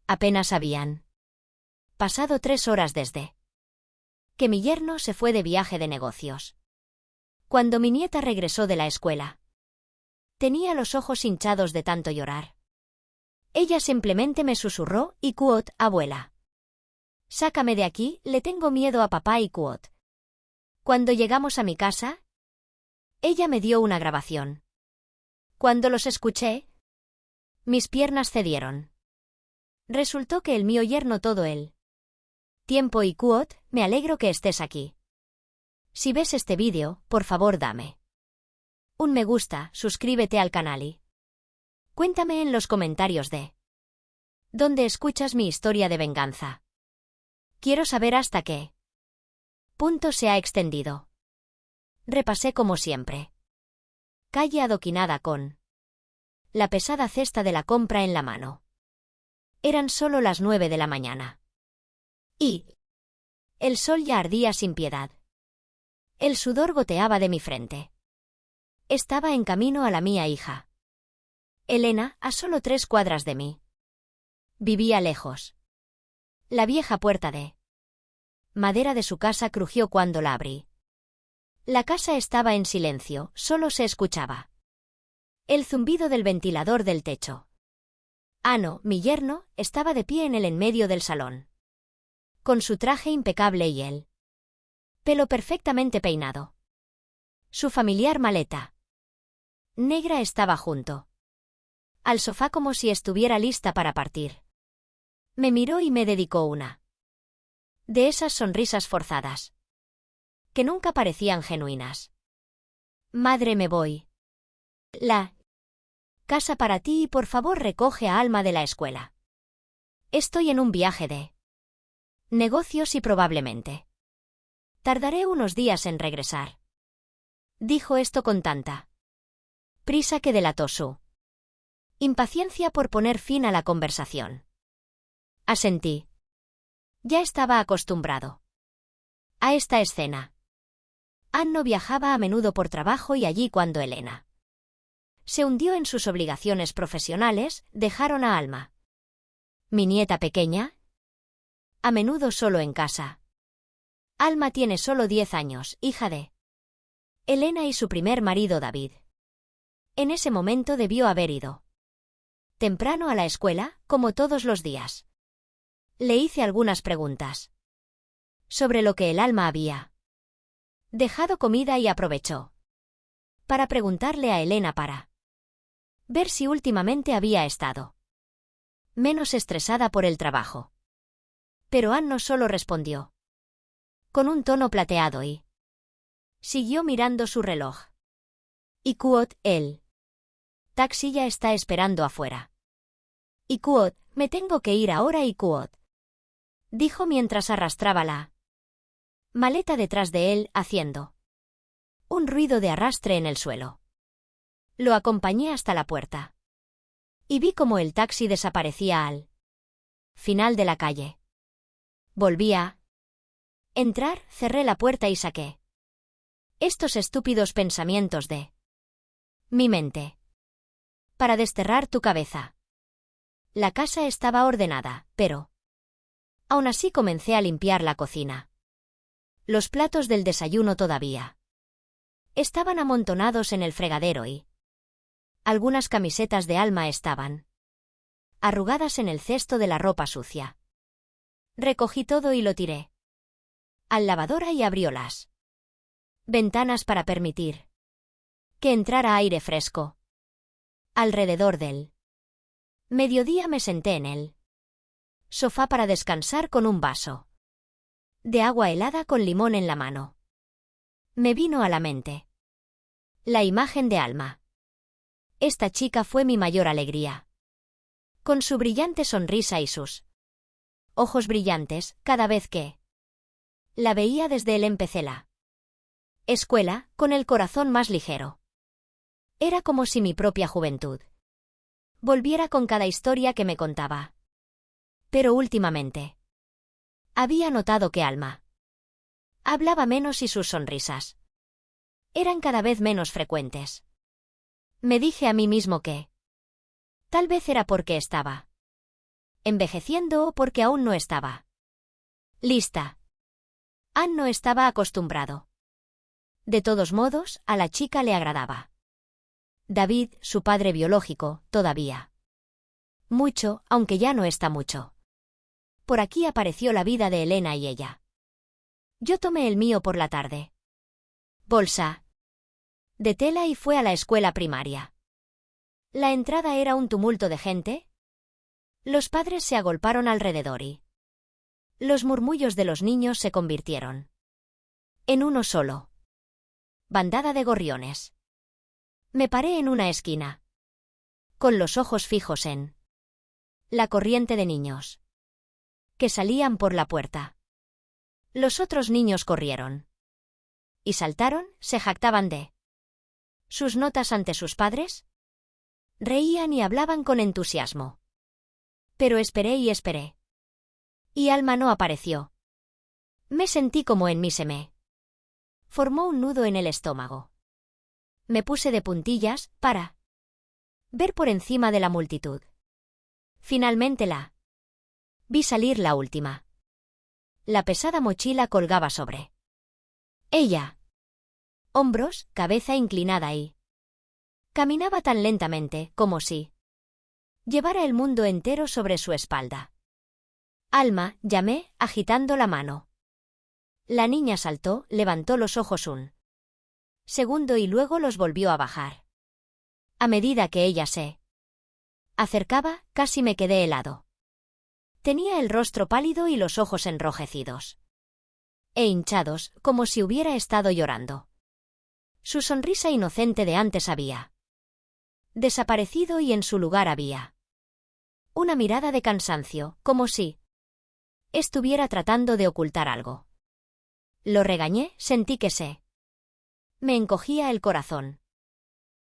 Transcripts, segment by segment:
Apenas habían pasado 3 horas desde que mi yerno se fue de viaje de negocios. Cuando mi nieta regresó de la escuela, tenía los ojos hinchados de tanto llorar. Ella simplemente me susurró y quote, abuela. Sácame de aquí, le tengo miedo a papá y quote. Cuando llegamos a mi casa, ella me dio una grabación. Cuando los escuché, mis piernas cedieron. Resultó que el mío yerno todo el tiempo y quote, me alegro que estés aquí. Si ves este vídeo, por favor dame un me gusta, suscríbete al canal y cuéntame en los comentarios de dónde escuchas mi historia de venganza. Quiero saber hasta qué punto se ha extendido. Repasé como siempre. Calle adoquinada con la pesada cesta de la compra en la mano. Eran solo las 9 de la mañana. Y el sol ya ardía sin piedad. El sudor goteaba de mi frente. Estaba en camino a la mía hija Elena, a solo 3 cuadras de mí. Vivía lejos. La vieja puerta de madera de su casa crujió cuando la abrí. La casa estaba en silencio, solo se escuchaba el zumbido del ventilador del techo. Ano, mi yerno, estaba de pie en medio del salón, con su traje impecable y el pelo perfectamente peinado. Su familiar maleta negra estaba junto al sofá como si estuviera lista para partir. Me miró y me dedicó una de esas sonrisas forzadas que nunca parecían genuinas. Madre, me voy. La casa para ti y por favor recoge a Alma de la escuela. Estoy en un viaje de negocios y probablemente tardaré unos días en regresar. Dijo esto con tanta prisa que delató su impaciencia por poner fin a la conversación. Asentí. Ya estaba acostumbrado a esta escena. Anno viajaba a menudo por trabajo y allí cuando Elena se hundió en sus obligaciones profesionales, dejaron a Alma, mi nieta pequeña, a menudo solo en casa. Alma tiene solo 10 años, hija de Elena y su primer marido David. En ese momento debió haber ido temprano a la escuela, como todos los días. Le hice algunas preguntas sobre lo que el Alma había dejado comida y aprovechó para preguntarle a Elena para ver si últimamente había estado menos estresada por el trabajo. Pero Anno solo respondió con un tono plateado y siguió mirando su reloj. Y quote, el taxi ya está esperando afuera. Y quote, me tengo que ir ahora y quote, dijo mientras arrastraba la maleta detrás de él, haciendo un ruido de arrastre en el suelo. Lo acompañé hasta la puerta y vi cómo el taxi desaparecía al final de la calle. Volví a entrar, cerré la puerta y saqué estos estúpidos pensamientos de mi mente para desterrar tu cabeza. La casa estaba ordenada, pero aún así comencé a limpiar la cocina. Los platos del desayuno todavía estaban amontonados en el fregadero y algunas camisetas de Alma estaban arrugadas en el cesto de la ropa sucia. Recogí todo y lo tiré al lavadora y abrió las ventanas para permitir que entrara aire fresco. Alrededor del mediodía me senté en el sofá para descansar con un vaso de agua helada con limón en la mano. Me vino a la mente la imagen de Alma. Esta chica fue mi mayor alegría. Con su brillante sonrisa y sus ojos brillantes, cada vez que la veía desde el empecé la escuela, con el corazón más ligero. Era como si mi propia juventud volviera con cada historia que me contaba. Pero últimamente había notado que Alma hablaba menos y sus sonrisas eran cada vez menos frecuentes. Me dije a mí mismo que tal vez era porque estaba envejeciendo o porque aún no estaba lista. Anne no estaba acostumbrado. De todos modos, a la chica le agradaba. David, su padre biológico, todavía. Mucho, aunque ya no está mucho. Por aquí apareció la vida de Elena y ella. Yo tomé el mío por la tarde. Bolsa de tela y fue a la escuela primaria. La entrada era un tumulto de gente. Los padres se agolparon alrededor y los murmullos de los niños se convirtieron en uno solo. Bandada de gorriones. Me paré en una esquina, con los ojos fijos en la corriente de niños que salían por la puerta. Los otros niños corrieron y saltaron, se jactaban de sus notas ante sus padres. Reían y hablaban con entusiasmo. Pero esperé y esperé. Y Alma no apareció. Me sentí como en mí se me formó un nudo en el estómago. Me puse de puntillas, para ver por encima de la multitud. Finalmente la vi salir la última. La pesada mochila colgaba sobre ella. Hombros, cabeza inclinada y caminaba tan lentamente, como si llevara el mundo entero sobre su espalda. Alma, llamé, agitando la mano. La niña saltó, levantó los ojos un segundo y luego los volvió a bajar. A medida que ella se acercaba, casi me quedé helado. Tenía el rostro pálido y los ojos enrojecidos e hinchados, como si hubiera estado llorando. Su sonrisa inocente de antes había desaparecido y en su lugar había una mirada de cansancio, como si estuviera tratando de ocultar algo. Lo regañé, sentí que me encogía el corazón.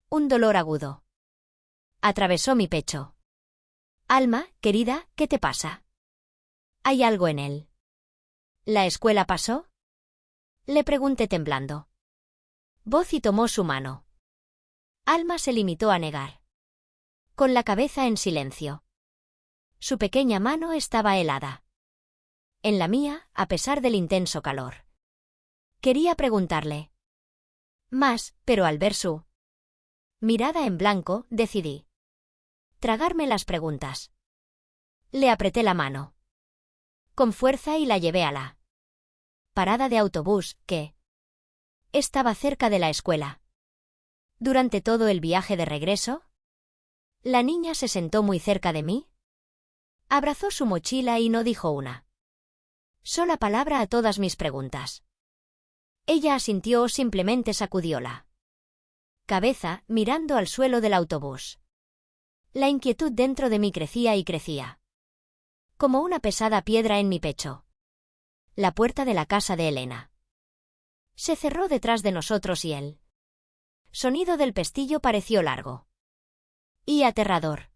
Un dolor agudo atravesó mi pecho. Alma, querida, ¿qué te pasa? ¿Hay algo en él? ¿La escuela pasó? Le pregunté temblando. Bozi tomó su mano. Alma se limitó a negar, con la cabeza en silencio. Su pequeña mano estaba helada. En la mía, a pesar del intenso calor. Quería preguntarle más, pero al ver su mirada en blanco, decidí tragarme las preguntas. Le apreté la mano con fuerza y la llevé a la parada de autobús, que estaba cerca de la escuela. Durante todo el viaje de regreso, la niña se sentó muy cerca de mí, abrazó su mochila y no dijo una sola palabra a todas mis preguntas. Ella asintió o simplemente sacudió la cabeza, mirando al suelo del autobús. La inquietud dentro de mí crecía y crecía, como una pesada piedra en mi pecho. La puerta de la casa de Elena se cerró detrás de nosotros y el sonido del pestillo pareció largo y aterrador.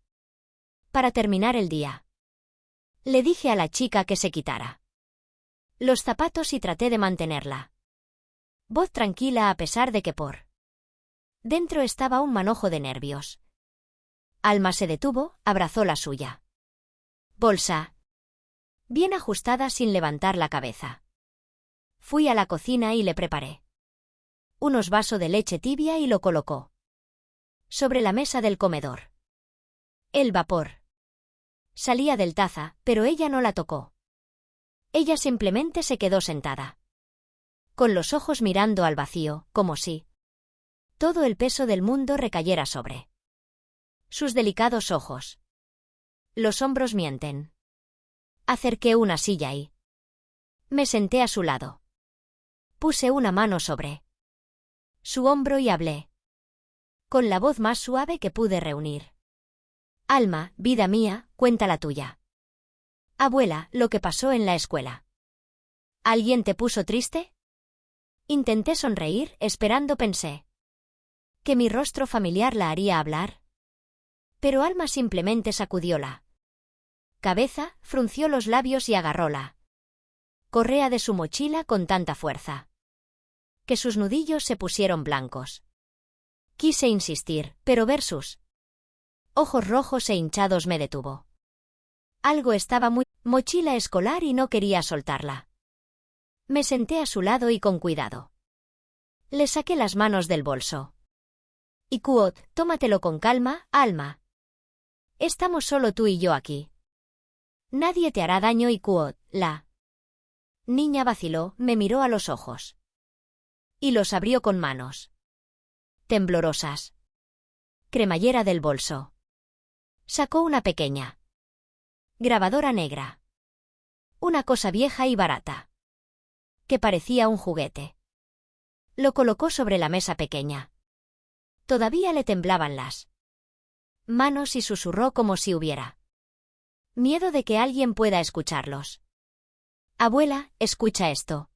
Para terminar el día, le dije a la chica que se quitara los zapatos y traté de mantenerla voz tranquila a pesar de que por dentro estaba un manojo de nervios. Alma se detuvo, abrazó la suya. Bolsa bien ajustada sin levantar la cabeza. Fui a la cocina y le preparé unos vasos de leche tibia y lo colocó sobre la mesa del comedor. El vapor salía del taza, pero ella no la tocó. Ella simplemente se quedó sentada, con los ojos mirando al vacío, como si todo el peso del mundo recayera sobre sus delicados ojos. Los hombros mienten. Acerqué una silla y me senté a su lado. Puse una mano sobre su hombro y hablé con la voz más suave que pude reunir. Alma, vida mía, cuenta la tuya. Abuela, lo que pasó en la escuela. ¿Alguien te puso triste? Intenté sonreír, esperando pensé que mi rostro familiar la haría hablar. Pero Alma simplemente sacudió la cabeza, frunció los labios y agarró la correa de su mochila con tanta fuerza que sus nudillos se pusieron blancos. Quise insistir, pero ver sus ojos rojos e hinchados me detuvo. Algo estaba muy mochila escolar y no quería soltarla. Me senté a su lado y con cuidado. Le saqué las manos del bolso. Y Kuot, tómatelo con calma, Alma. Estamos solo tú y yo aquí. Nadie te hará daño y Kuot, la niña vaciló, me miró a los ojos. Y los abrió con manos temblorosas. Cremallera del bolso. Sacó una pequeña grabadora negra. Una cosa vieja y barata. Que parecía un juguete. Lo colocó sobre la mesa pequeña. Todavía le temblaban las manos y susurró como si hubiera miedo de que alguien pueda escucharlos. Abuela, escucha esto.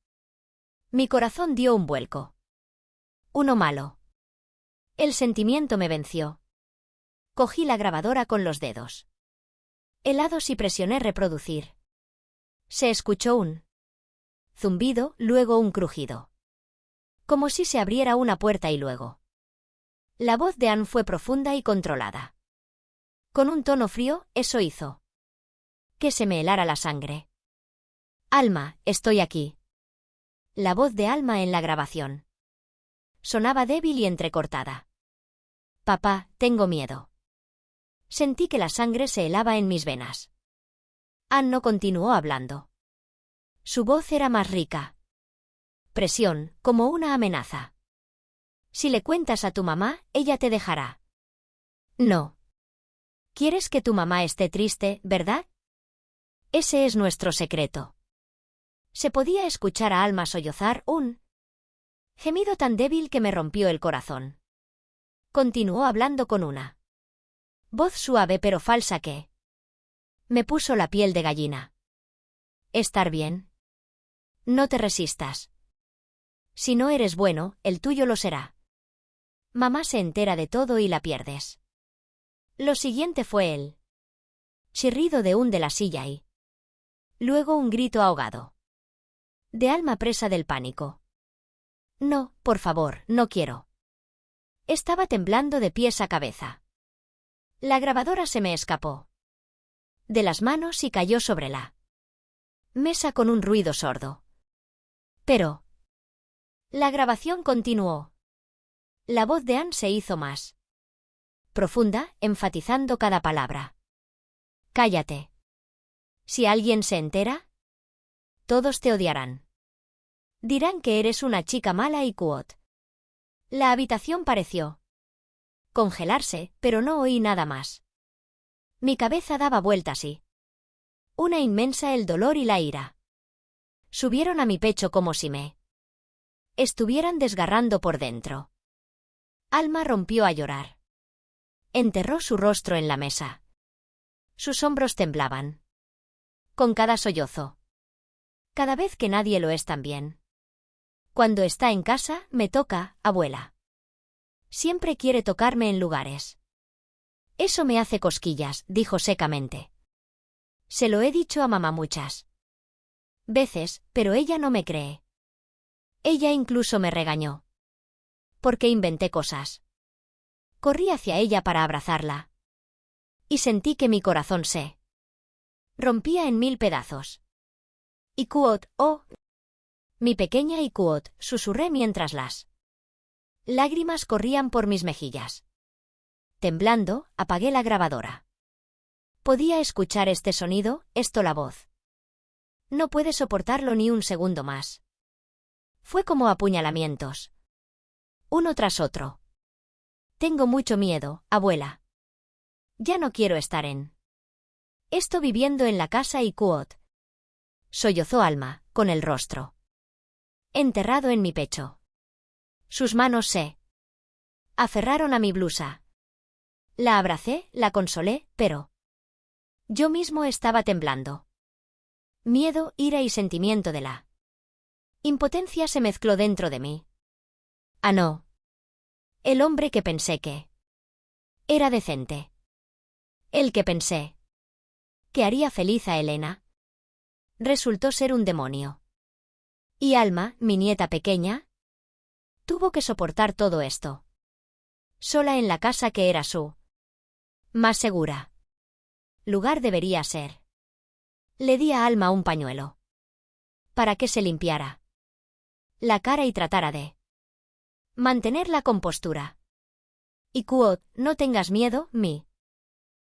Mi corazón dio un vuelco. Uno malo. El sentimiento me venció. Cogí la grabadora con los dedos helados y presioné reproducir. Se escuchó un zumbido, luego un crujido. Como si se abriera una puerta y luego. La voz de Anne fue profunda y controlada. Con un tono frío, eso hizo que se me helara la sangre. Alma, estoy aquí. La voz de Alma en la grabación sonaba débil y entrecortada. Papá, tengo miedo. Sentí que la sangre se helaba en mis venas. Anne no continuó hablando. Su voz era más rica. Presión, como una amenaza. Si le cuentas a tu mamá, ella te dejará. No. ¿Quieres que tu mamá esté triste, verdad? Ese es nuestro secreto. Se podía escuchar a Alma sollozar un gemido tan débil que me rompió el corazón. Continuó hablando con una voz suave pero falsa que me puso la piel de gallina. ¿Estar bien? No te resistas. Si no eres bueno, el tuyo lo será. Mamá se entera de todo y la pierdes. Lo siguiente fue el chirrido de de la silla y luego un grito ahogado. De Alma presa del pánico. No, por favor, no quiero. Estaba temblando de pies a cabeza. La grabadora se me escapó de las manos y cayó sobre la mesa con un ruido sordo. Pero la grabación continuó. La voz de Anne se hizo más profunda, enfatizando cada palabra. Cállate. Si alguien se entera, todos te odiarán. Dirán que eres una chica mala y Kuot. La habitación pareció congelarse, pero no oí nada más. Mi cabeza daba vueltas y una inmensa el dolor y la ira subieron a mi pecho como si me estuvieran desgarrando por dentro. Alma rompió a llorar. Enterró su rostro en la mesa. Sus hombros temblaban. Con cada sollozo. Cada vez que nadie lo es también. Cuando está en casa, me toca, abuela. Siempre quiere tocarme en lugares. Eso me hace cosquillas, dijo secamente. Se lo he dicho a mamá muchas veces, pero ella no me cree. Ella incluso me regañó. Porque inventé cosas. Corrí hacia ella para abrazarla. Y sentí que mi corazón se rompía en 1000 pedazos. Y Kuot, oh. Mi pequeña y Kuot, susurré mientras las lágrimas corrían por mis mejillas. Temblando, apagué la grabadora. Podía escuchar este sonido, esto la voz. No puede soportarlo ni un segundo más. Fue como apuñalamientos. Uno tras otro. Tengo mucho miedo, abuela. Ya no quiero estar en esto viviendo en la casa y Kuot. Sollozó Alma, con el rostro enterrado en mi pecho. Sus manos se aferraron a mi blusa. La abracé, la consolé, pero yo mismo estaba temblando. Miedo, ira y sentimiento de la impotencia se mezcló dentro de mí. Ah, no. El hombre que pensé que era decente. El que pensé que haría feliz a Elena resultó ser un demonio. Y Alma, mi nieta pequeña, tuvo que soportar todo esto. Sola en la casa que era su más segura lugar debería ser. Le di a Alma un pañuelo. Para que se limpiara la cara y tratara de mantener la compostura. Y Kuot, no tengas miedo, mi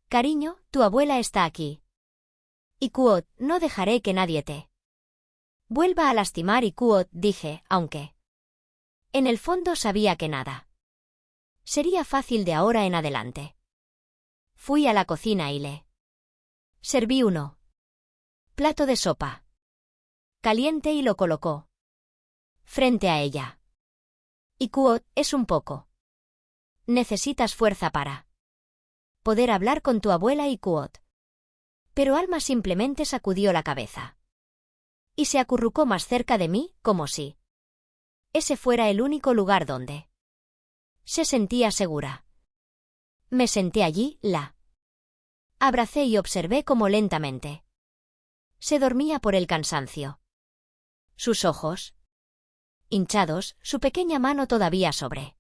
cariño, tu abuela está aquí. Y Kuot, no dejaré que nadie te vuelva a lastimar. Y Kuot, dije, aunque en el fondo sabía que nada sería fácil de ahora en adelante. Fui a la cocina y le serví uno plato de sopa caliente y lo colocó frente a ella. Y Kuot, es un poco. Necesitas fuerza para poder hablar con tu abuela. Y Kuot. Pero Alma simplemente sacudió la cabeza y se acurrucó más cerca de mí, como si ese fuera el único lugar donde se sentía segura. Me senté allí, la abracé y observé cómo lentamente se dormía por el cansancio. Sus ojos hinchados, su pequeña mano todavía sobre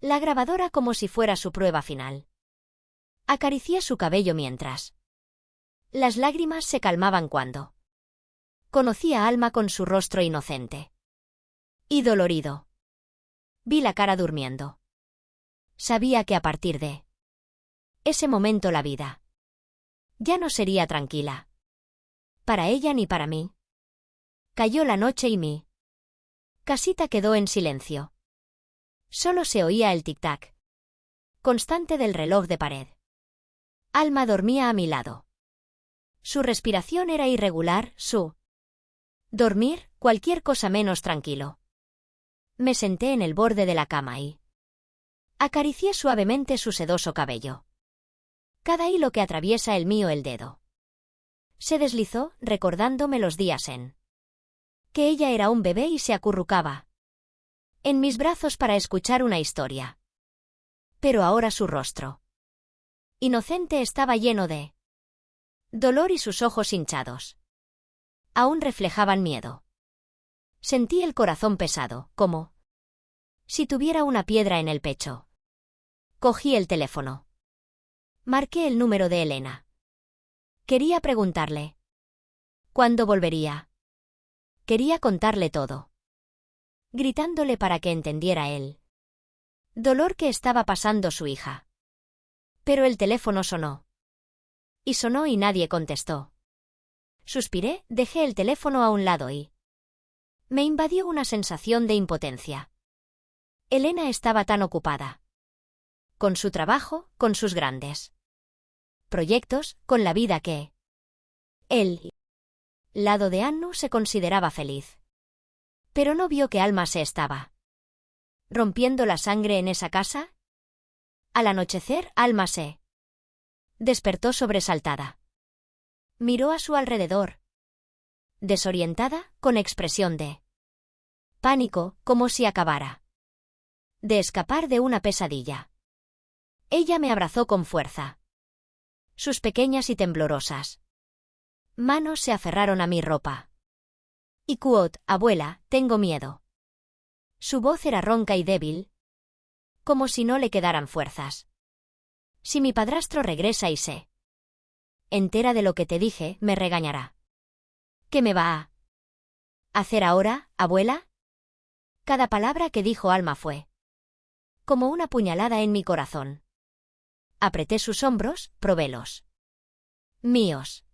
la grabadora como si fuera su prueba final. Acaricié su cabello mientras las lágrimas se calmaban cuando conocí a Alma con su rostro inocente y dolorido. Vi la cara durmiendo. Sabía que a partir de ese momento la vida ya no sería tranquila. Para ella ni para mí. Cayó la noche y mi casita quedó en silencio. Solo se oía el tic-tac constante del reloj de pared. Alma dormía a mi lado. Su respiración era irregular, su dormir, cualquier cosa menos tranquilo. Me senté en el borde de la cama y acaricié suavemente su sedoso cabello. Cada hilo que atraviesa el mío el dedo se deslizó, recordándome los días en que ella era un bebé y se acurrucaba en mis brazos para escuchar una historia. Pero ahora su rostro inocente estaba lleno de dolor y sus ojos hinchados aún reflejaban miedo. Sentí el corazón pesado, como si tuviera una piedra en el pecho. Cogí el teléfono. Marqué el número de Elena. Quería preguntarle cuándo volvería. Quería contarle todo, gritándole para que entendiera el dolor que estaba pasando su hija. Pero el teléfono sonó. Y sonó y nadie contestó. Suspiré, dejé el teléfono a un lado y me invadió una sensación de impotencia. Elena estaba tan ocupada con su trabajo, con sus grandes proyectos, con la vida que él, lado de Annu, se consideraba feliz. Pero no vio que Alma se estaba rompiendo la sangre en esa casa. Al anochecer, Alma se despertó sobresaltada. Miró a su alrededor, desorientada, con expresión de pánico, como si acabara de escapar de una pesadilla. Ella me abrazó con fuerza. Sus pequeñas y temblorosas manos se aferraron a mi ropa. Y Kuot, abuela, tengo miedo. Su voz era ronca y débil, como si no le quedaran fuerzas. Si mi padrastro regresa y se entera de lo que te dije, me regañará. ¿Qué me va a hacer ahora, abuela? Cada palabra que dijo Alma fue como una puñalada en mi corazón. Apreté sus hombros, probélos míos,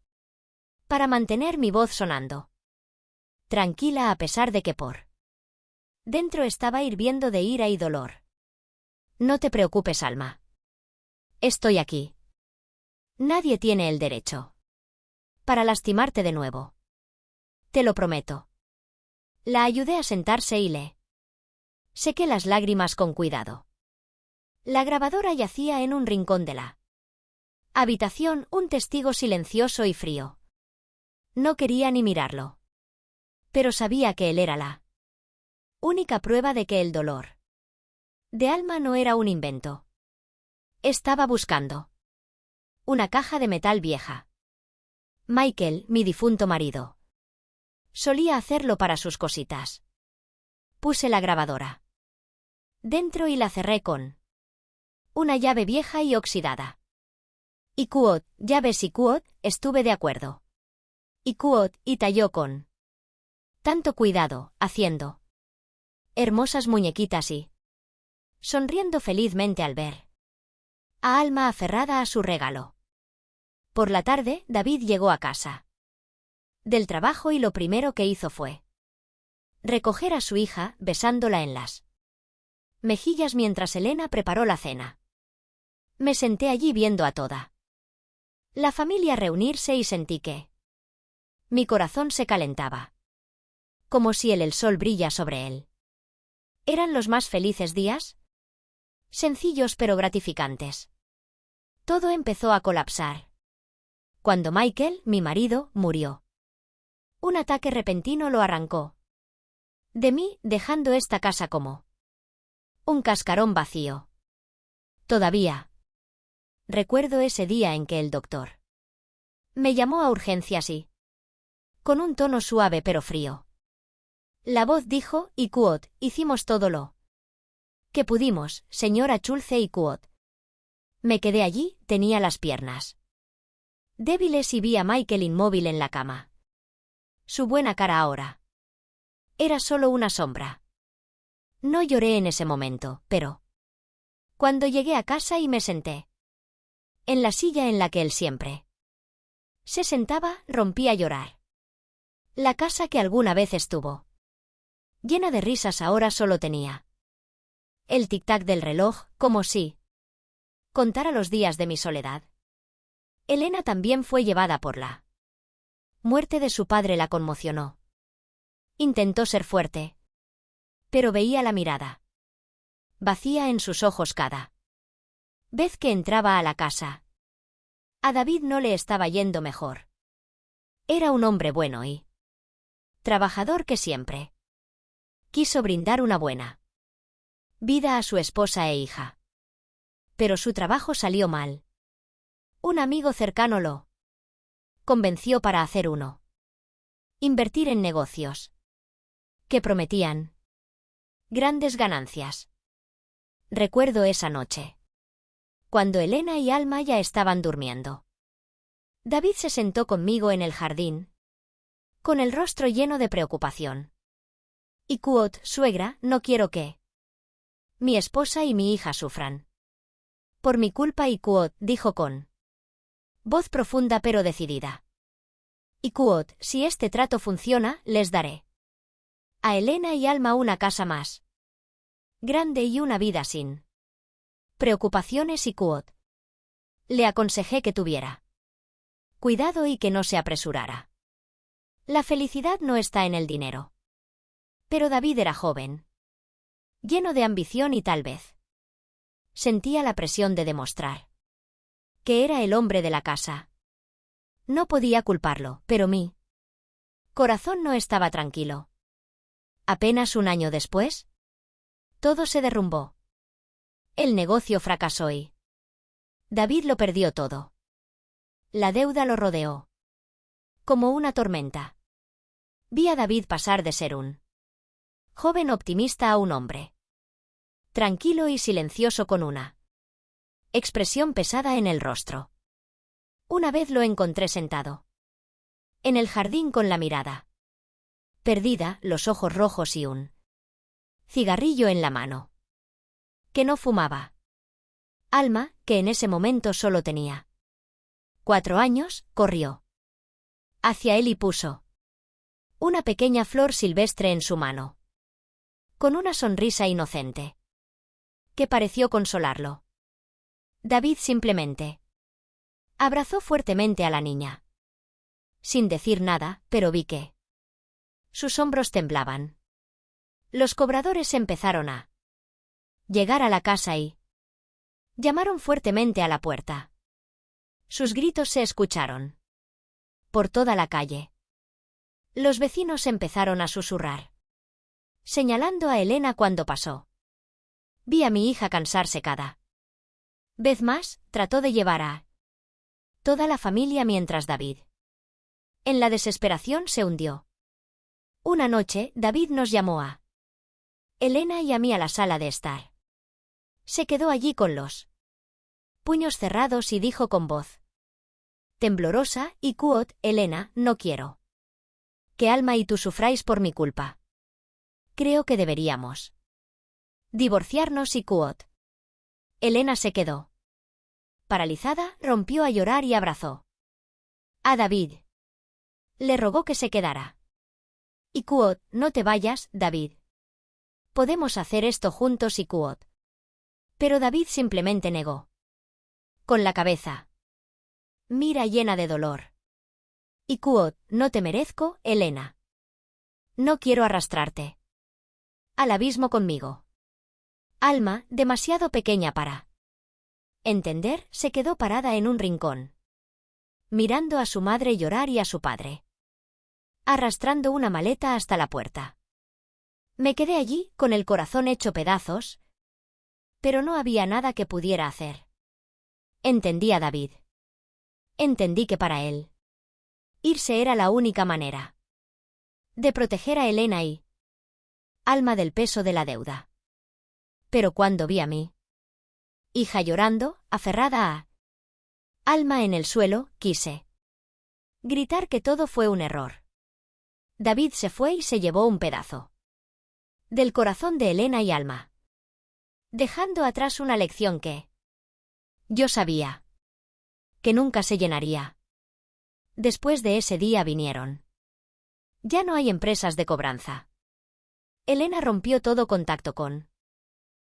para mantener mi voz sonando tranquila a pesar de que por dentro estaba hirviendo de ira y dolor. No te preocupes, Alma. Estoy aquí. Nadie tiene el derecho para lastimarte de nuevo. Te lo prometo. La ayudé a sentarse y le sequé las lágrimas con cuidado. La grabadora yacía en un rincón de la habitación, un testigo silencioso y frío. No quería ni mirarlo. Pero sabía que él era la única prueba de que el dolor de Alma no era un invento. Estaba buscando una caja de metal vieja. Michael, mi difunto marido, solía hacerlo para sus cositas. Puse la grabadora dentro y la cerré con una llave vieja y oxidada. Y Kuot, llaves y Kuot, estuve de acuerdo. Y Kuot y talló con tanto cuidado, haciendo hermosas muñequitas y sonriendo felizmente al ver a Alma aferrada a su regalo. Por la tarde, David llegó a casa del trabajo y lo primero que hizo fue recoger a su hija, besándola en las mejillas mientras Elena preparó la cena. Me senté allí viendo a toda la familia reunirse y sentí que mi corazón se calentaba, como si el sol brilla sobre él. Eran los más felices días, sencillos pero gratificantes. Todo empezó a colapsar cuando Michael, mi marido, murió. Un ataque repentino lo arrancó de mí, dejando esta casa como un cascarón vacío. Todavía recuerdo ese día en que el doctor me llamó a urgencias y, con un tono suave pero frío, la voz dijo: y Kuot, hicimos todo lo que pudimos, señora Chulce y Kuot. Me quedé allí, tenía las piernas débiles y vi a Michael inmóvil en la cama. Su buena cara ahora era solo una sombra. No lloré en ese momento, pero cuando llegué a casa y me senté en la silla en la que él siempre se sentaba, rompí a llorar. La casa que alguna vez estuvo llena de risas ahora solo tenía el tic-tac del reloj, como si contara los días de mi soledad. Elena también fue llevada por la muerte de su padre, la conmocionó. Intentó ser fuerte, pero veía la mirada vacía en sus ojos cada vez que entraba a la casa. A David no le estaba yendo mejor. Era un hombre bueno y trabajador que siempre quiso brindar una buena vida a su esposa e hija. Pero su trabajo salió mal. Un amigo cercano lo convenció para hacer invertir en negocios que prometían grandes ganancias. Recuerdo esa noche, cuando Elena y Alma ya estaban durmiendo. David se sentó conmigo en el jardín, con el rostro lleno de preocupación. Y Kuot, suegra, no quiero que mi esposa y mi hija sufran por mi culpa. Y Kuot dijo con voz profunda pero decidida: y Kuot, si este trato funciona, les daré a Elena y Alma una casa más grande y una vida sin preocupaciones. Y Kuot le aconsejé que tuviera cuidado y que no se apresurara. La felicidad no está en el dinero. Pero David era joven, lleno de ambición y tal vez sentía la presión de demostrar que era el hombre de la casa. No podía culparlo, pero mi corazón no estaba tranquilo. Apenas un año después, todo se derrumbó. El negocio fracasó y David lo perdió todo. La deuda lo rodeó como una tormenta. Vi a David pasar de ser un joven optimista a un hombre tranquilo y silencioso con una expresión pesada en el rostro. Una vez lo encontré sentado en el jardín con la mirada perdida, los ojos rojos y un cigarrillo en la mano. Que no fumaba. Alma, que en ese momento solo tenía 4 años, corrió hacia él y puso una pequeña flor silvestre en su mano, con una sonrisa inocente que pareció consolarlo. David simplemente abrazó fuertemente a la niña, sin decir nada, pero vi que sus hombros temblaban. Los cobradores empezaron a llegar a la casa y llamaron fuertemente a la puerta. Sus gritos se escucharon por toda la calle. Los vecinos empezaron a susurrar, señalando a Elena cuando pasó. Vi a mi hija cansarse cada vez más, trató de llevar a toda la familia mientras David, en la desesperación, se hundió. Una noche, David nos llamó a Elena y a mí a la sala de estar. Se quedó allí con los puños cerrados y dijo con voz Temblorosa, y Kuot, Elena, no quiero que Alma y tú sufráis por mi culpa. Creo que deberíamos divorciarnos y Kuot. Elena se quedó paralizada, rompió a llorar y abrazó a David. Le rogó que se quedara. Y Kuot, no te vayas, David. Podemos hacer esto juntos y Kuot. Pero David simplemente negó. Con la cabeza. Mira llena de dolor. Y Kuot, no te merezco, Elena. No quiero arrastrarte al abismo conmigo. Alma, demasiado pequeña para entender, se quedó parada en un rincón, mirando a su madre llorar y a su padre, arrastrando una maleta hasta la puerta. Me quedé allí, con el corazón hecho pedazos, pero no había nada que pudiera hacer. Entendí a David. Entendí que para él irse era la única manera de proteger a Elena y Alma del peso de la deuda. Pero cuando vi a mi hija llorando, aferrada a Alma en el suelo, quise gritar que todo fue un error. David se fue y se llevó un pedazo del corazón de Elena y Alma, dejando atrás una lección que yo sabía que nunca se llenaría. Después de ese día vinieron. Ya no hay empresas de cobranza. Elena rompió todo contacto con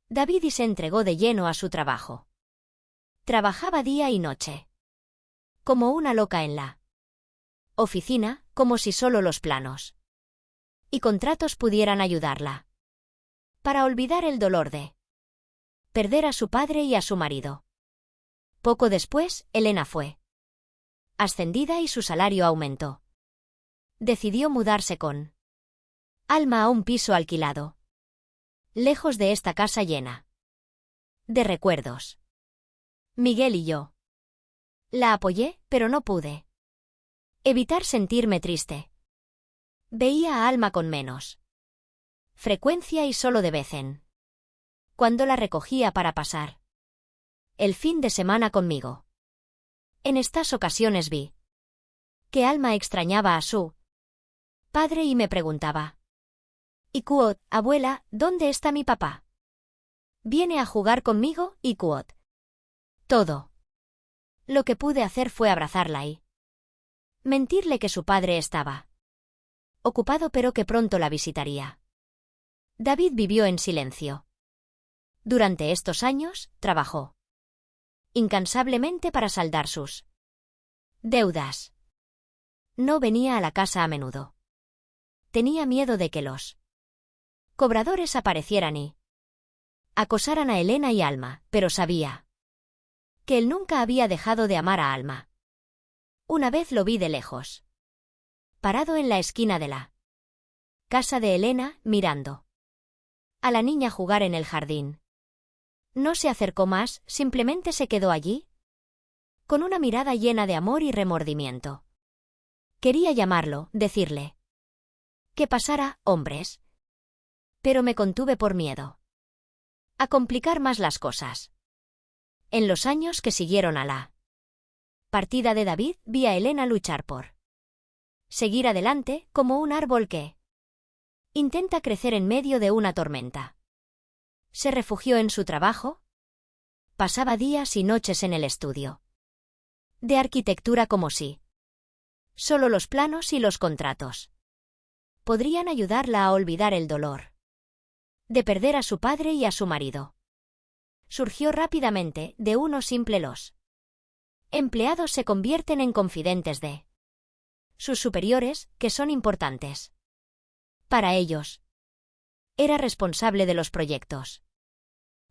David y se entregó de lleno a su trabajo. Trabajaba día y noche, como una loca en la oficina, como si solo los planos y contratos pudieran ayudarla para olvidar el dolor de perder a su padre y a su marido. Poco después, Elena fue ascendida y su salario aumentó. Decidió mudarse con Alma a un piso alquilado, lejos de esta casa llena de recuerdos. Miguel y yo la apoyé, pero no pude evitar sentirme triste. Veía a Alma con menos frecuencia y solo de vez en cuando la recogía para pasar el fin de semana conmigo. En estas ocasiones vi que Alma extrañaba a su padre y me preguntaba: ¿Y Kuot, abuela, dónde está mi papá? ¿Viene a jugar conmigo, y Kuot? Todo lo que pude hacer fue abrazarla y mentirle que su padre estaba ocupado pero que pronto la visitaría. David vivió en silencio. Durante estos años, trabajó incansablemente para saldar sus deudas. No venía a la casa a menudo. Tenía miedo de que los cobradores aparecieran y acosaran a Elena y Alma, pero sabía que él nunca había dejado de amar a Alma. Una vez lo vi de lejos, parado en la esquina de la casa de Elena, mirando a la niña jugar en el jardín. No se acercó más, simplemente se quedó allí, con una mirada llena de amor y remordimiento. Quería llamarlo, decirle que pasara, hombres. Pero me contuve por miedo a complicar más las cosas. En los años que siguieron a la partida de David, vi a Elena luchar por seguir adelante, como un árbol que intenta crecer en medio de una tormenta. Se refugió en su trabajo. Pasaba días y noches en el estudio de arquitectura como si solo los planos y los contratos podrían ayudarla a olvidar el dolor de perder a su padre y a su marido. Surgió rápidamente, de uno simple: los empleados se convierten en confidentes de sus superiores, que son importantes para ellos. Era responsable de los proyectos.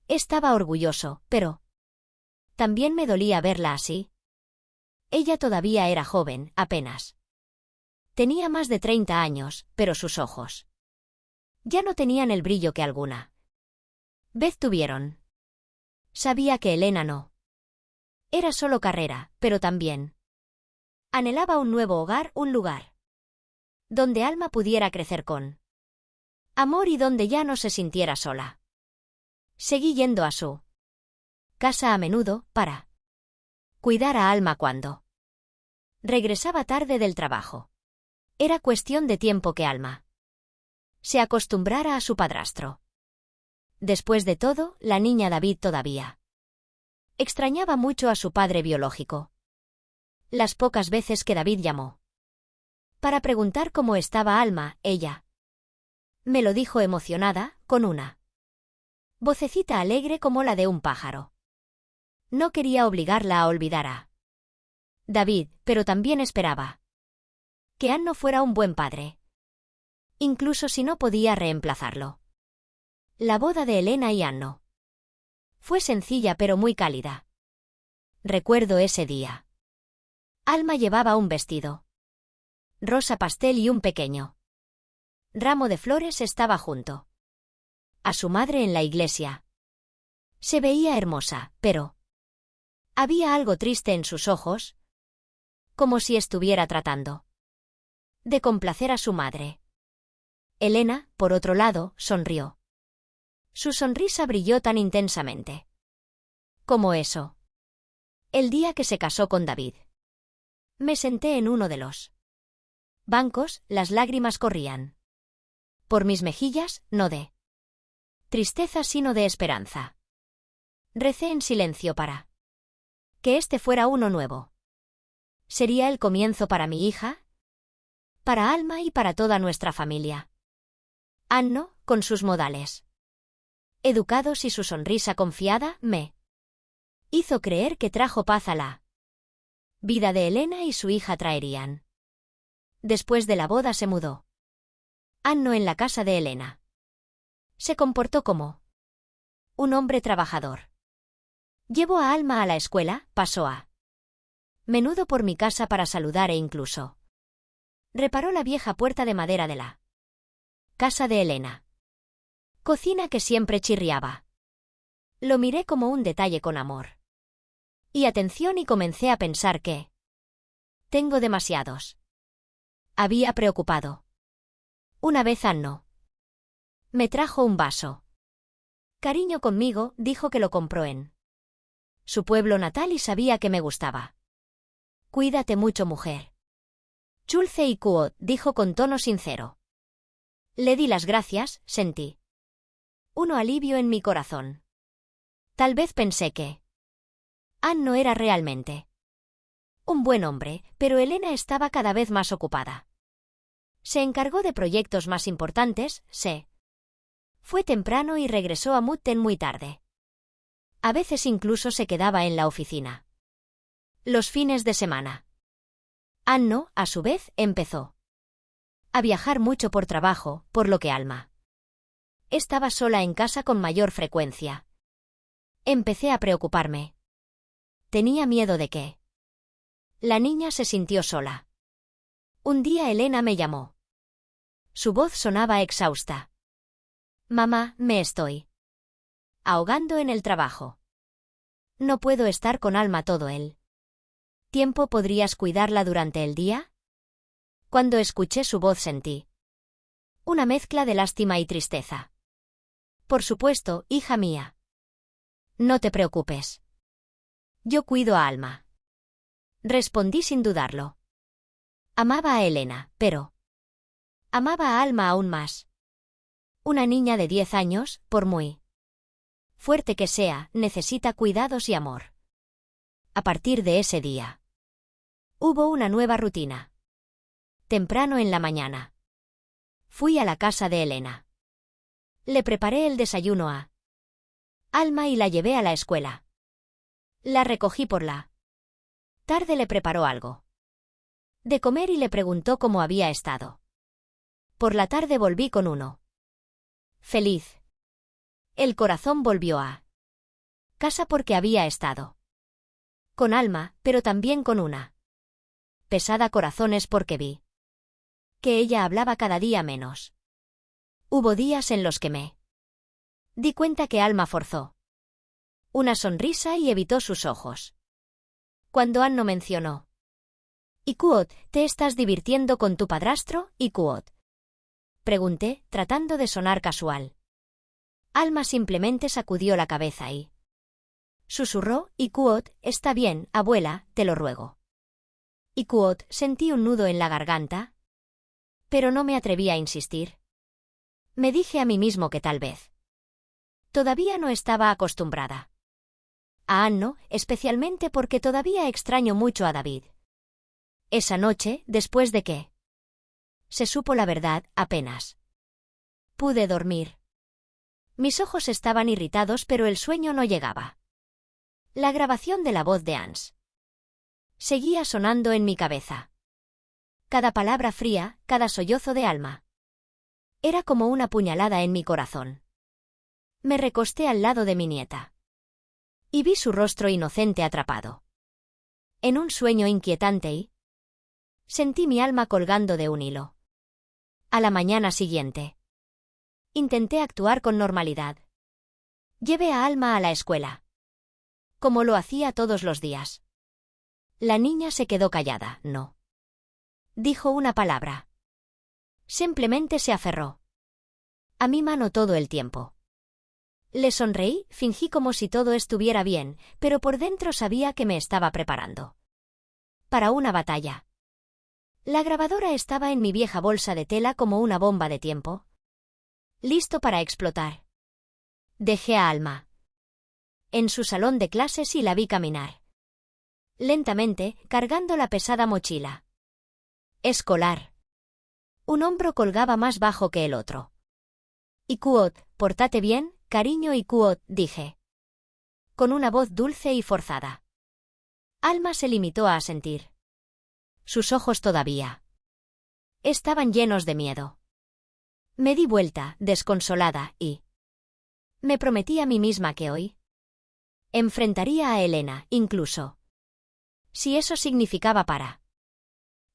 Estaba orgulloso, pero también me dolía verla así. Ella todavía era joven, apenas tenía más de 30 años, pero sus ojos ya no tenían el brillo que alguna vez tuvieron. Sabía que Elena no era solo carrera, pero también anhelaba un nuevo hogar, un lugar donde Alma pudiera crecer con amor y donde ya no se sintiera sola. Seguí yendo a su casa a menudo, para cuidar a Alma cuando Regresaba tarde del trabajo. Era cuestión de tiempo que Alma se acostumbrara a su padrastro. Después de todo, la niña David todavía extrañaba mucho a su padre biológico. Las pocas veces que David llamó para preguntar cómo estaba Alma, ella me lo dijo emocionada, con una vocecita alegre como la de un pájaro. No quería obligarla a olvidar a David, pero también esperaba que Anno fuera un buen padre, incluso si no podía reemplazarlo. La boda de Elena y Anno fue sencilla pero muy cálida. Recuerdo ese día. Alma llevaba un vestido rosa pastel y un pequeño ramo de flores estaba junto a su madre en la iglesia. Se veía hermosa, pero había algo triste en sus ojos, como si estuviera tratando de complacer a su madre. Elena, por otro lado, sonrió. Su sonrisa brilló tan intensamente como eso. El día que se casó con David. Me senté en uno de los bancos, las lágrimas corrían por mis mejillas, no de tristeza sino de esperanza. Recé en silencio para que este fuera uno nuevo. Sería el comienzo para mi hija, para Alma y para toda nuestra familia. Anno, con sus modales educados y su sonrisa confiada, me hizo creer que trajo paz a la vida de Elena y su hija traerían. Después de la boda se mudó Anno en la casa de Elena. Se comportó como un hombre trabajador. Llevó a Alma a la escuela, pasó a menudo por mi casa para saludar e incluso reparó la vieja puerta de madera de la casa de Elena. Cocina que siempre chirriaba. Lo miré como un detalle con amor y atención y comencé a pensar que tengo demasiados. Había preocupado. Una vez Anno me trajo un vaso. Cariño conmigo, dijo que lo compró en su pueblo natal y sabía que me gustaba. Cuídate mucho, mujer. Chulce y Kuot, dijo con tono sincero. Le di las gracias, sentí un alivio en mi corazón. Tal vez pensé que Anno era realmente un buen hombre, pero Elena estaba cada vez más ocupada. Se encargó de proyectos más importantes, fue temprano y regresó a Mutton muy tarde. A veces incluso se quedaba en la oficina los fines de semana. Anno, a su vez, empezó a viajar mucho por trabajo, por lo que Alma estaba sola en casa con mayor frecuencia. Empecé a preocuparme. Tenía miedo de que la niña se sintió sola. Un día Elena me llamó. Su voz sonaba exhausta. Mamá, me estoy ahogando en el trabajo. No puedo estar con Alma todo el tiempo. ¿Podrías cuidarla durante el día? Cuando escuché su voz sentí una mezcla de lástima y tristeza. Por supuesto, hija mía. No te preocupes. Yo cuido a Alma. Respondí sin dudarlo. Amaba a Elena, pero amaba a Alma aún más. Una niña de 10 años, por muy fuerte que sea, necesita cuidados y amor. A partir de ese día, hubo una nueva rutina. Temprano en la mañana, fui a la casa de Elena. Le preparé el desayuno a Alma y la llevé a la escuela. La recogí por la tarde, le preparó algo de comer y le preguntó cómo había estado. Por la tarde volví con uno feliz. El corazón volvió a casa porque había estado con Alma, pero también con una pesada corazones porque vi que ella hablaba cada día menos. Hubo días en los que me di cuenta que Alma forzó una sonrisa y evitó sus ojos cuando Anno mencionó: ¿Y Kuot, te estás divirtiendo con tu padrastro, y Kuot? Pregunté, tratando de sonar casual. Alma simplemente sacudió la cabeza y susurró: y Kuot, está bien, abuela, te lo ruego. Y quote, sentí un nudo en la garganta. Pero no me atreví a insistir. Me dije a mí mismo que tal vez. Todavía no estaba acostumbrada. A Anne no, especialmente porque todavía extraño mucho a David. Esa noche, después de que se supo la verdad, apenas pude dormir. Mis ojos estaban irritados, pero el sueño no llegaba. La grabación de la voz de Ans seguía sonando en mi cabeza. Cada palabra fría, cada sollozo de alma. Era como una puñalada en mi corazón. Me recosté al lado de mi nieta. Y vi su rostro inocente atrapado en un sueño inquietante y sentí mi alma colgando de un hilo. A la mañana siguiente intenté actuar con normalidad. Llevé a Alma a la escuela, como lo hacía todos los días. La niña se quedó callada, no dijo una palabra. Simplemente se aferró a mi mano todo el tiempo. Le sonreí, fingí como si todo estuviera bien, pero por dentro sabía que me estaba preparando para una batalla. La grabadora estaba en mi vieja bolsa de tela como una bomba de tiempo, listo para explotar. Dejé a Alma en su salón de clases y la vi caminar lentamente, cargando la pesada mochila escolar. Un hombro colgaba más bajo que el otro. Y quote, pórtate bien, cariño, y quote, dije, con una voz dulce y forzada. Alma se limitó a asentir. Sus ojos todavía estaban llenos de miedo. Me di vuelta, desconsolada, y me prometí a mí misma que hoy enfrentaría a Elena, incluso si eso significaba para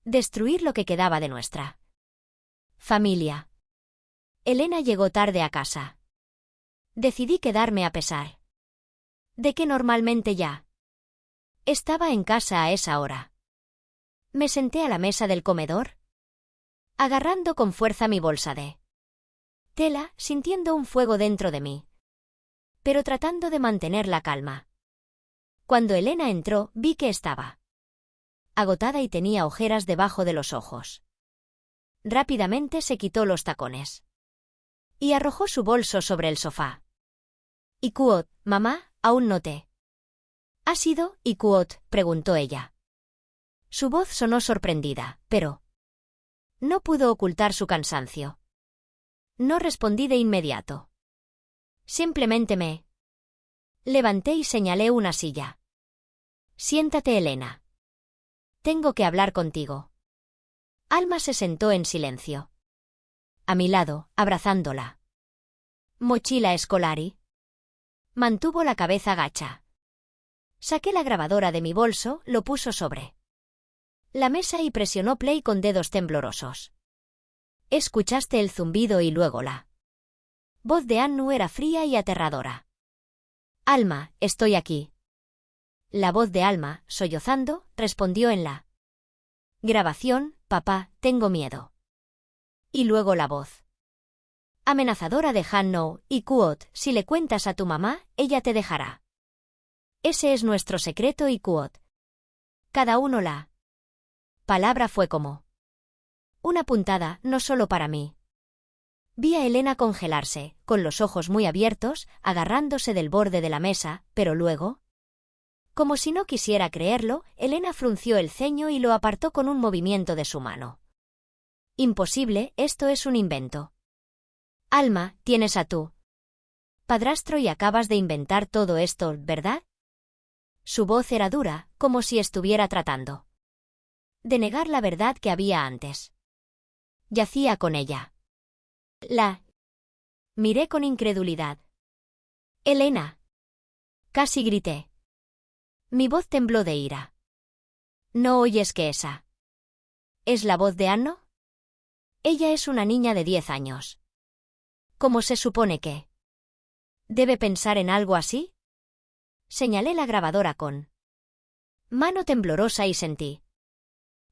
destruir lo que quedaba de nuestra familia. Elena llegó tarde a casa. Decidí quedarme a pesar de que normalmente ya estaba en casa a esa hora. Me senté a la mesa del comedor, agarrando con fuerza mi bolsa de tela, sintiendo un fuego dentro de mí, pero tratando de mantener la calma. Cuando Elena entró, vi que estaba agotada y tenía ojeras debajo de los ojos. Rápidamente se quitó los tacones y arrojó su bolso sobre el sofá. Y quote, mamá, aún no te ¿has ido? Y quote, preguntó ella. Su voz sonó sorprendida, pero no pudo ocultar su cansancio. No respondí de inmediato. Simplemente me levanté y señalé una silla. Siéntate, Elena. Tengo que hablar contigo. Alma se sentó en silencio a mi lado, abrazándola mochila escolar y mantuvo la cabeza gacha. Saqué la grabadora de mi bolso, lo puso sobre la mesa y presionó play con dedos temblorosos. Escuchaste el zumbido y luego la voz de Annu era fría y aterradora. Alma, estoy aquí. La voz de Alma, sollozando, respondió en la grabación, papá, tengo miedo. Y luego la voz amenazadora de Hanno, y quote, si le cuentas a tu mamá, ella te dejará. Ese es nuestro secreto, y quote. Cada uno la palabra fue como una puntada, no solo para mí. Vi a Elena congelarse, con los ojos muy abiertos, agarrándose del borde de la mesa, pero luego, como si no quisiera creerlo, Elena frunció el ceño y lo apartó con un movimiento de su mano. Imposible, esto es un invento. Alma, tienes a tu padrastro y acabas de inventar todo esto, ¿verdad? Su voz era dura, como si estuviera tratando de negar la verdad que había antes. Yacía con ella. La miré con incredulidad. Elena. Casi grité. Mi voz tembló de ira. ¿No oyes que esa es la voz de Anno? Ella es una niña de 10 años. ¿Cómo se supone que debe pensar en algo así? Señalé la grabadora con mano temblorosa y sentí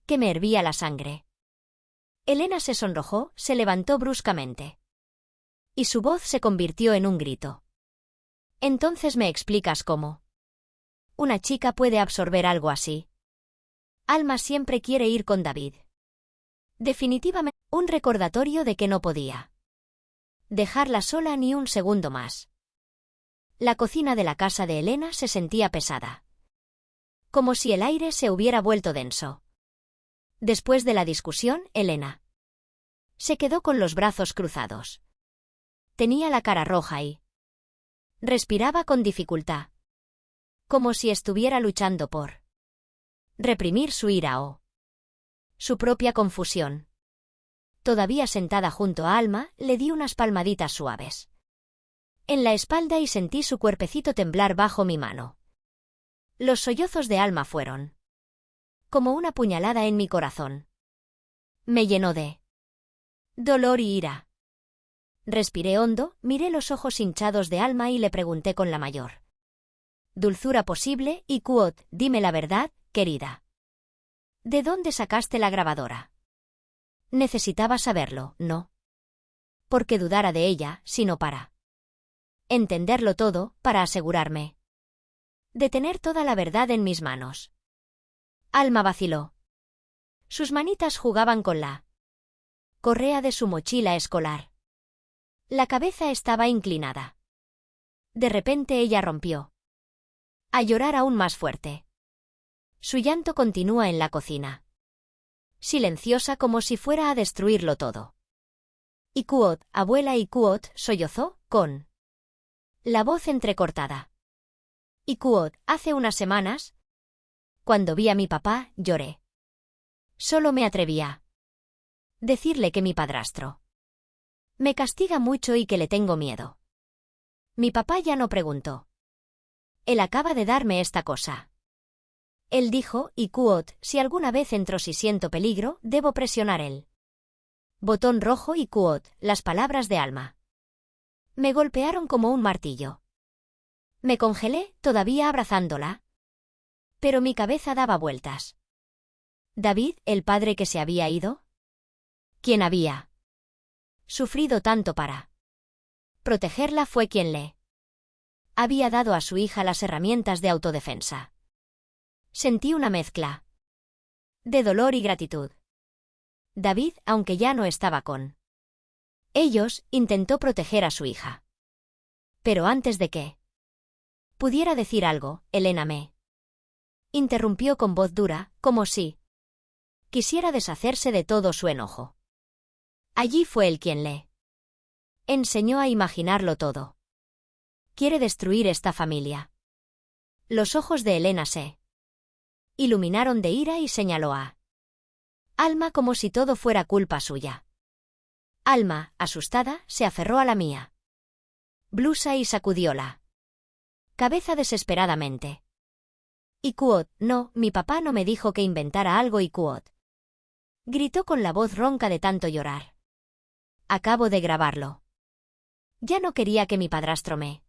que me hervía la sangre. Elena se sonrojó, se levantó bruscamente. Y su voz se convirtió en un grito. Entonces me explicas cómo una chica puede absorber algo así. Alma siempre quiere ir con David. Definitivamente, un recordatorio de que no podía dejarla sola ni un segundo más. La cocina de la casa de Elena se sentía pesada, como si el aire se hubiera vuelto denso. Después de la discusión, Elena se quedó con los brazos cruzados. Tenía la cara roja y respiraba con dificultad, como si estuviera luchando por reprimir su ira o su propia confusión. Todavía sentada junto a Alma, le di unas palmaditas suaves en la espalda y sentí su cuerpecito temblar bajo mi mano. Los sollozos de Alma fueron como una puñalada en mi corazón. Me llenó de dolor y ira. Respiré hondo, miré los ojos hinchados de Alma y le pregunté con la mayor dulzura posible: y Quoth, dime la verdad, querida. ¿De dónde sacaste la grabadora? Necesitaba saberlo, no porque dudara de ella, sino para entenderlo todo, para asegurarme de tener toda la verdad en mis manos. Alma vaciló. Sus manitas jugaban con la correa de su mochila escolar. La cabeza estaba inclinada. De repente ella rompió a llorar aún más fuerte. Su llanto continúa en la cocina, silenciosa como si fuera a destruirlo todo. Y Quoth, abuela, y Quoth, sollozó, con la voz entrecortada. Y Quoth, hace unas semanas, cuando vi a mi papá, lloré. Solo me atreví a decirle que mi padrastro me castiga mucho y que le tengo miedo. Mi papá ya no preguntó. Él acaba de darme esta cosa. Él dijo, y Quoth, si alguna vez entro, si siento peligro, debo presionar el botón rojo. Y Quoth, las palabras de Alma me golpearon como un martillo. Me congelé, todavía abrazándola, pero mi cabeza daba vueltas. ¿David, el padre que se había ido? ¿Quién había sufrido tanto para protegerla? Fue quien le había dado a su hija las herramientas de autodefensa. Sentí una mezcla de dolor y gratitud. David, aunque ya no estaba con ellos, intentó proteger a su hija. Pero antes de que pudiera decir algo, Elena me interrumpió con voz dura, como si quisiera deshacerse de todo su enojo. Allí fue él quien le enseñó a imaginarlo todo. Quiere destruir esta familia. Los ojos de Elena se iluminaron de ira y señaló a Alma como si todo fuera culpa suya. Alma, asustada, se aferró a la mía blusa y sacudió la cabeza desesperadamente. Y Quoth, no, mi papá no me dijo que inventara algo. Y Quoth gritó con la voz ronca de tanto llorar. Acabo de grabarlo. Ya no quería que mi padrastro me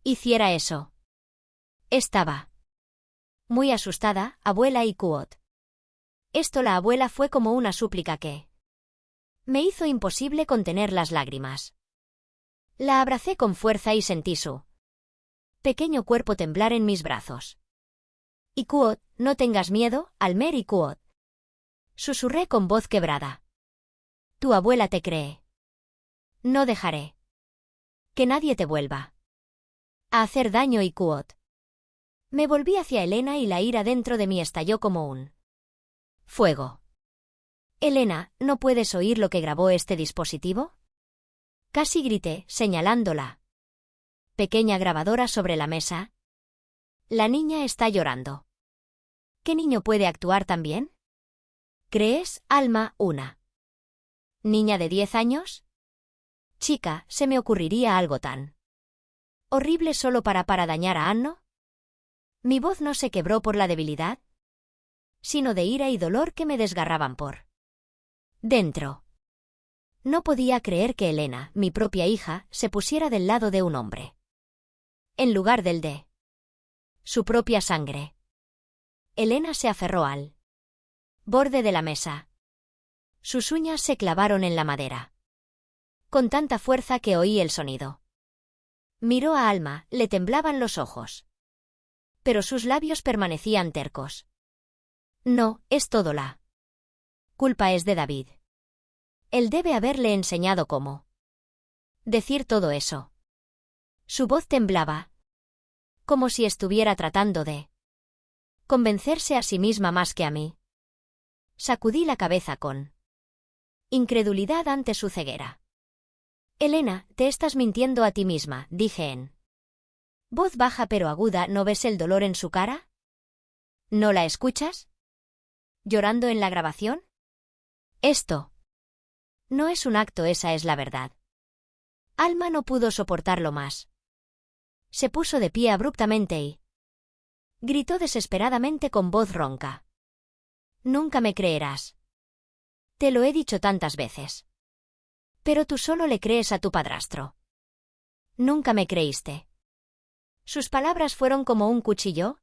hiciera eso. Estaba muy asustada, abuela. Y Quoth. Esto, la abuela, fue como una súplica que me hizo imposible contener las lágrimas. La abracé con fuerza y sentí su pequeño cuerpo temblar en mis brazos. Y Quoth, no tengas miedo, Almer. Y Quoth susurré con voz quebrada. Tu abuela te cree. No dejaré que nadie te vuelva a hacer daño. Y Quoth. Me volví hacia Elena y la ira dentro de mí estalló como un fuego. Elena, ¿no puedes oír lo que grabó este dispositivo? Casi grité, señalando la pequeña grabadora sobre la mesa. La niña está llorando. ¿Qué niño puede actuar tan bien? ¿Crees, Alma, una niña de 10 años? Chica, ¿se me ocurriría algo tan horrible solo para dañar a Anno? Mi voz no se quebró por la debilidad, sino de ira y dolor que me desgarraban por dentro. No podía creer que Elena, mi propia hija, se pusiera del lado de un hombre en lugar del de su propia sangre. Elena se aferró al borde de la mesa. Sus uñas se clavaron en la madera con tanta fuerza que oí el sonido. Miró a Alma, le temblaban los ojos, pero sus labios permanecían tercos. No, es todo la culpa es de David. Él debe haberle enseñado cómo decir todo eso. Su voz temblaba, como si estuviera tratando de convencerse a sí misma más que a mí. Sacudí la cabeza con incredulidad ante su ceguera. Elena, te estás mintiendo a ti misma, dije en voz baja pero aguda. ¿No ves el dolor en su cara? ¿No la escuchas? ¿Llorando en la grabación? Esto no es un acto, esa es la verdad. Alma no pudo soportarlo más. Se puso de pie abruptamente y gritó desesperadamente con voz ronca. Nunca me creerás. Te lo he dicho tantas veces. Pero tú solo le crees a tu padrastro. Nunca me creíste. Sus palabras fueron como un cuchillo.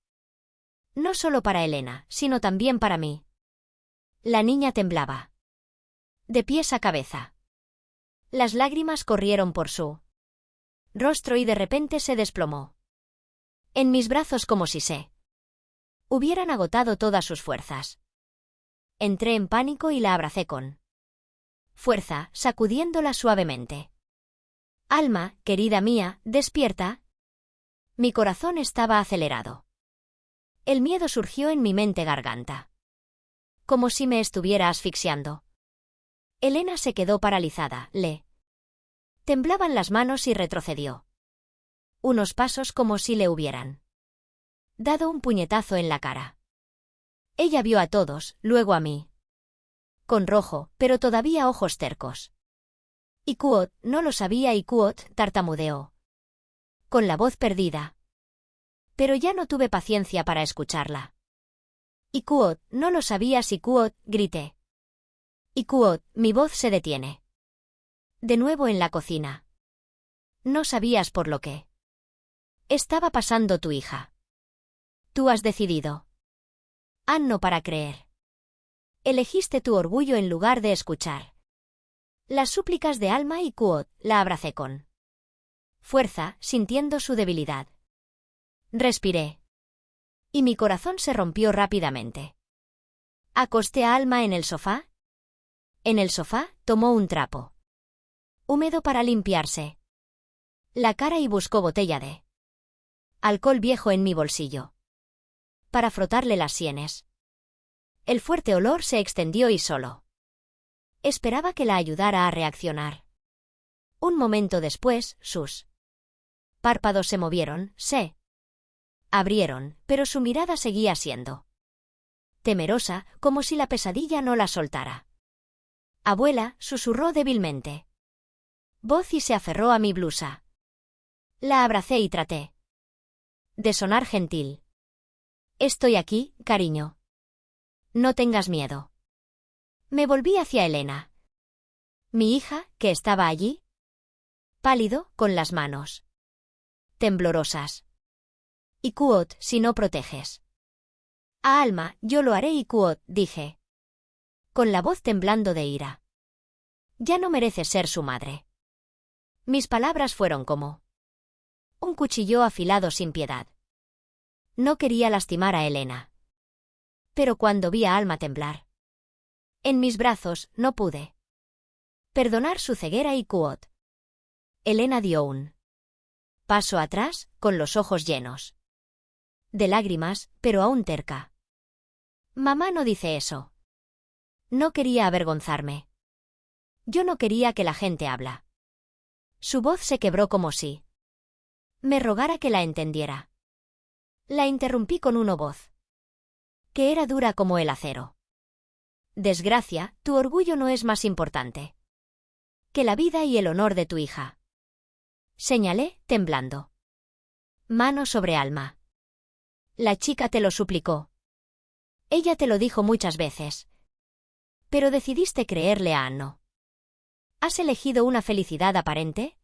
No solo para Elena, sino también para mí. La niña temblaba. De pies a cabeza. Las lágrimas corrieron por su rostro y de repente se desplomó en mis brazos como si se hubieran agotado todas sus fuerzas. Entré en pánico y la abracé con fuerza, sacudiéndola suavemente. Alma, querida mía, despierta. Mi corazón estaba acelerado. El miedo surgió en mi mente garganta, como si me estuviera asfixiando. Elena se quedó paralizada, le temblaban las manos y retrocedió unos pasos como si le hubieran dado un puñetazo en la cara. Ella vio a todos, luego a mí, con rojo, pero todavía ojos tercos. Y Kuot no lo sabía y Kuot tartamudeó, con la voz perdida. Pero ya no tuve paciencia para escucharla. Y Kuot no lo sabías y Kuot, grité. Y Kuot, mi voz se detiene. De nuevo en la cocina. No sabías por lo que estaba pasando tu hija. Tú has decidido. No para creer. Elegiste tu orgullo en lugar de escuchar las súplicas de Alma y Kuot. La abracé con fuerza, sintiendo su debilidad. Respiré. Y mi corazón se rompió rápidamente. Acosté a Alma en el sofá. En el sofá, tomó un trapo húmedo para limpiarse la cara y buscó botella de alcohol viejo en mi bolsillo para frotarle las sienes. El fuerte olor se extendió y solo esperaba que la ayudara a reaccionar. Un momento después, sus párpados se movieron, se abrieron, pero su mirada seguía siendo temerosa, como si la pesadilla no la soltara. Abuela, susurró débilmente. Voz y se aferró a mi blusa. La abracé y traté de sonar gentil. Estoy aquí, cariño. No tengas miedo. Me volví hacia Elena. Mi hija, que estaba allí, pálido, con las manos temblorosas. Y Kuot, si no proteges a Alma, yo lo haré y Kuot, dije, con la voz temblando de ira. Ya no mereces ser su madre. Mis palabras fueron como un cuchillo afilado sin piedad. No quería lastimar a Elena. Pero cuando vi a Alma temblar en mis brazos, no pude perdonar su ceguera y Kuot. Elena dio un paso atrás, con los ojos llenos de lágrimas, pero aún terca. Mamá no dice eso. No quería avergonzarme. Yo no quería que la gente habla. Su voz se quebró como si me rogara que la entendiera. La interrumpí con una voz que era dura como el acero. Desgracia, tu orgullo no es más importante que la vida y el honor de tu hija. Señalé, temblando. Mano sobre Alma. La chica te lo suplicó. Ella te lo dijo muchas veces. Pero decidiste creerle a Anno. ¿Has elegido una felicidad aparente?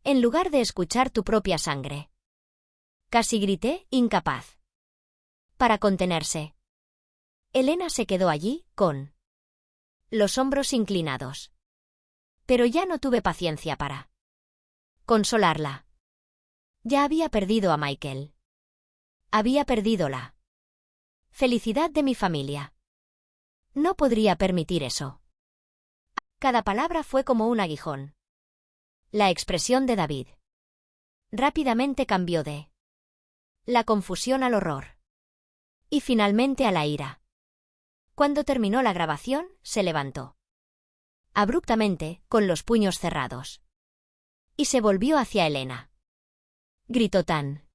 En lugar de escuchar tu propia sangre. Casi grité, incapaz para contenerse. Elena se quedó allí, con los hombros inclinados. Pero ya no tuve paciencia para consolarla. Ya había perdido a Michael. Había perdido la Felicidad de mi familia. No podría permitir eso. Cada palabra fue como un aguijón. La expresión de David rápidamente cambió de la confusión al horror. Y finalmente a la ira. Cuando terminó la grabación, se levantó. Abruptamente, con los puños cerrados. Y se volvió hacia Elena. Gritó tan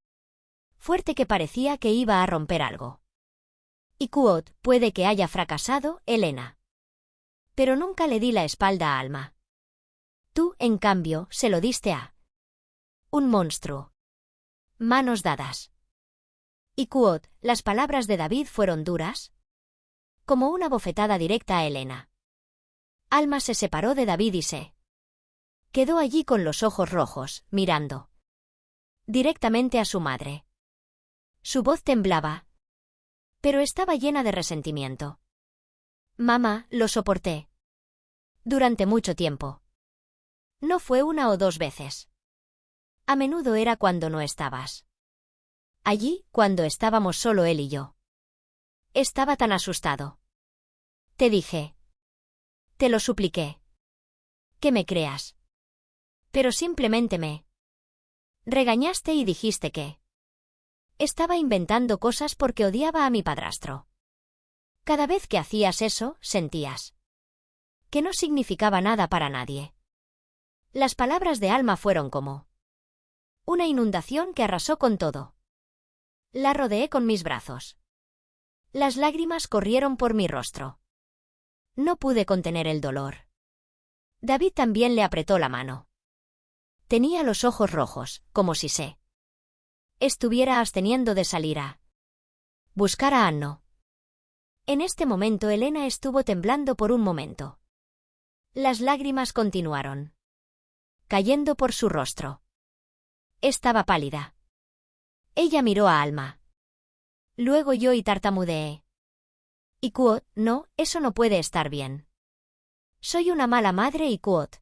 fuerte que parecía que iba a romper algo. Y Quoth, puede que haya fracasado, Elena. Pero nunca le di la espalda a Alma. Tú, en cambio, se lo diste a un monstruo. Manos dadas. Y Quoth, las palabras de David fueron duras, como una bofetada directa a Elena. Alma se separó de David y se quedó allí con los ojos rojos, mirando directamente a su madre. Su voz temblaba, pero estaba llena de resentimiento. Mamá, lo soporté. Durante mucho tiempo. No fue una o dos veces. A menudo era cuando no estabas. Allí, cuando estábamos solo él y yo. Estaba tan asustado. Te dije. Te lo supliqué. Que me creas. Pero simplemente me regañaste y dijiste que estaba inventando cosas porque odiaba a mi padrastro. Cada vez que hacías eso, sentías que no significaba nada para nadie. Las palabras de Alma fueron como una inundación que arrasó con todo. La rodeé con mis brazos. Las lágrimas corrieron por mi rostro. No pude contener el dolor. David también le apretó la mano. Tenía los ojos rojos, como si se estuviera absteniendo de salir a buscar a Anno. En este momento Elena estuvo temblando por un momento. Las lágrimas continuaron cayendo por su rostro. Estaba pálida. Ella miró a Alma. Luego yo y tartamudeé. Y Quoth, no, eso no puede estar bien. Soy una mala madre y Quoth.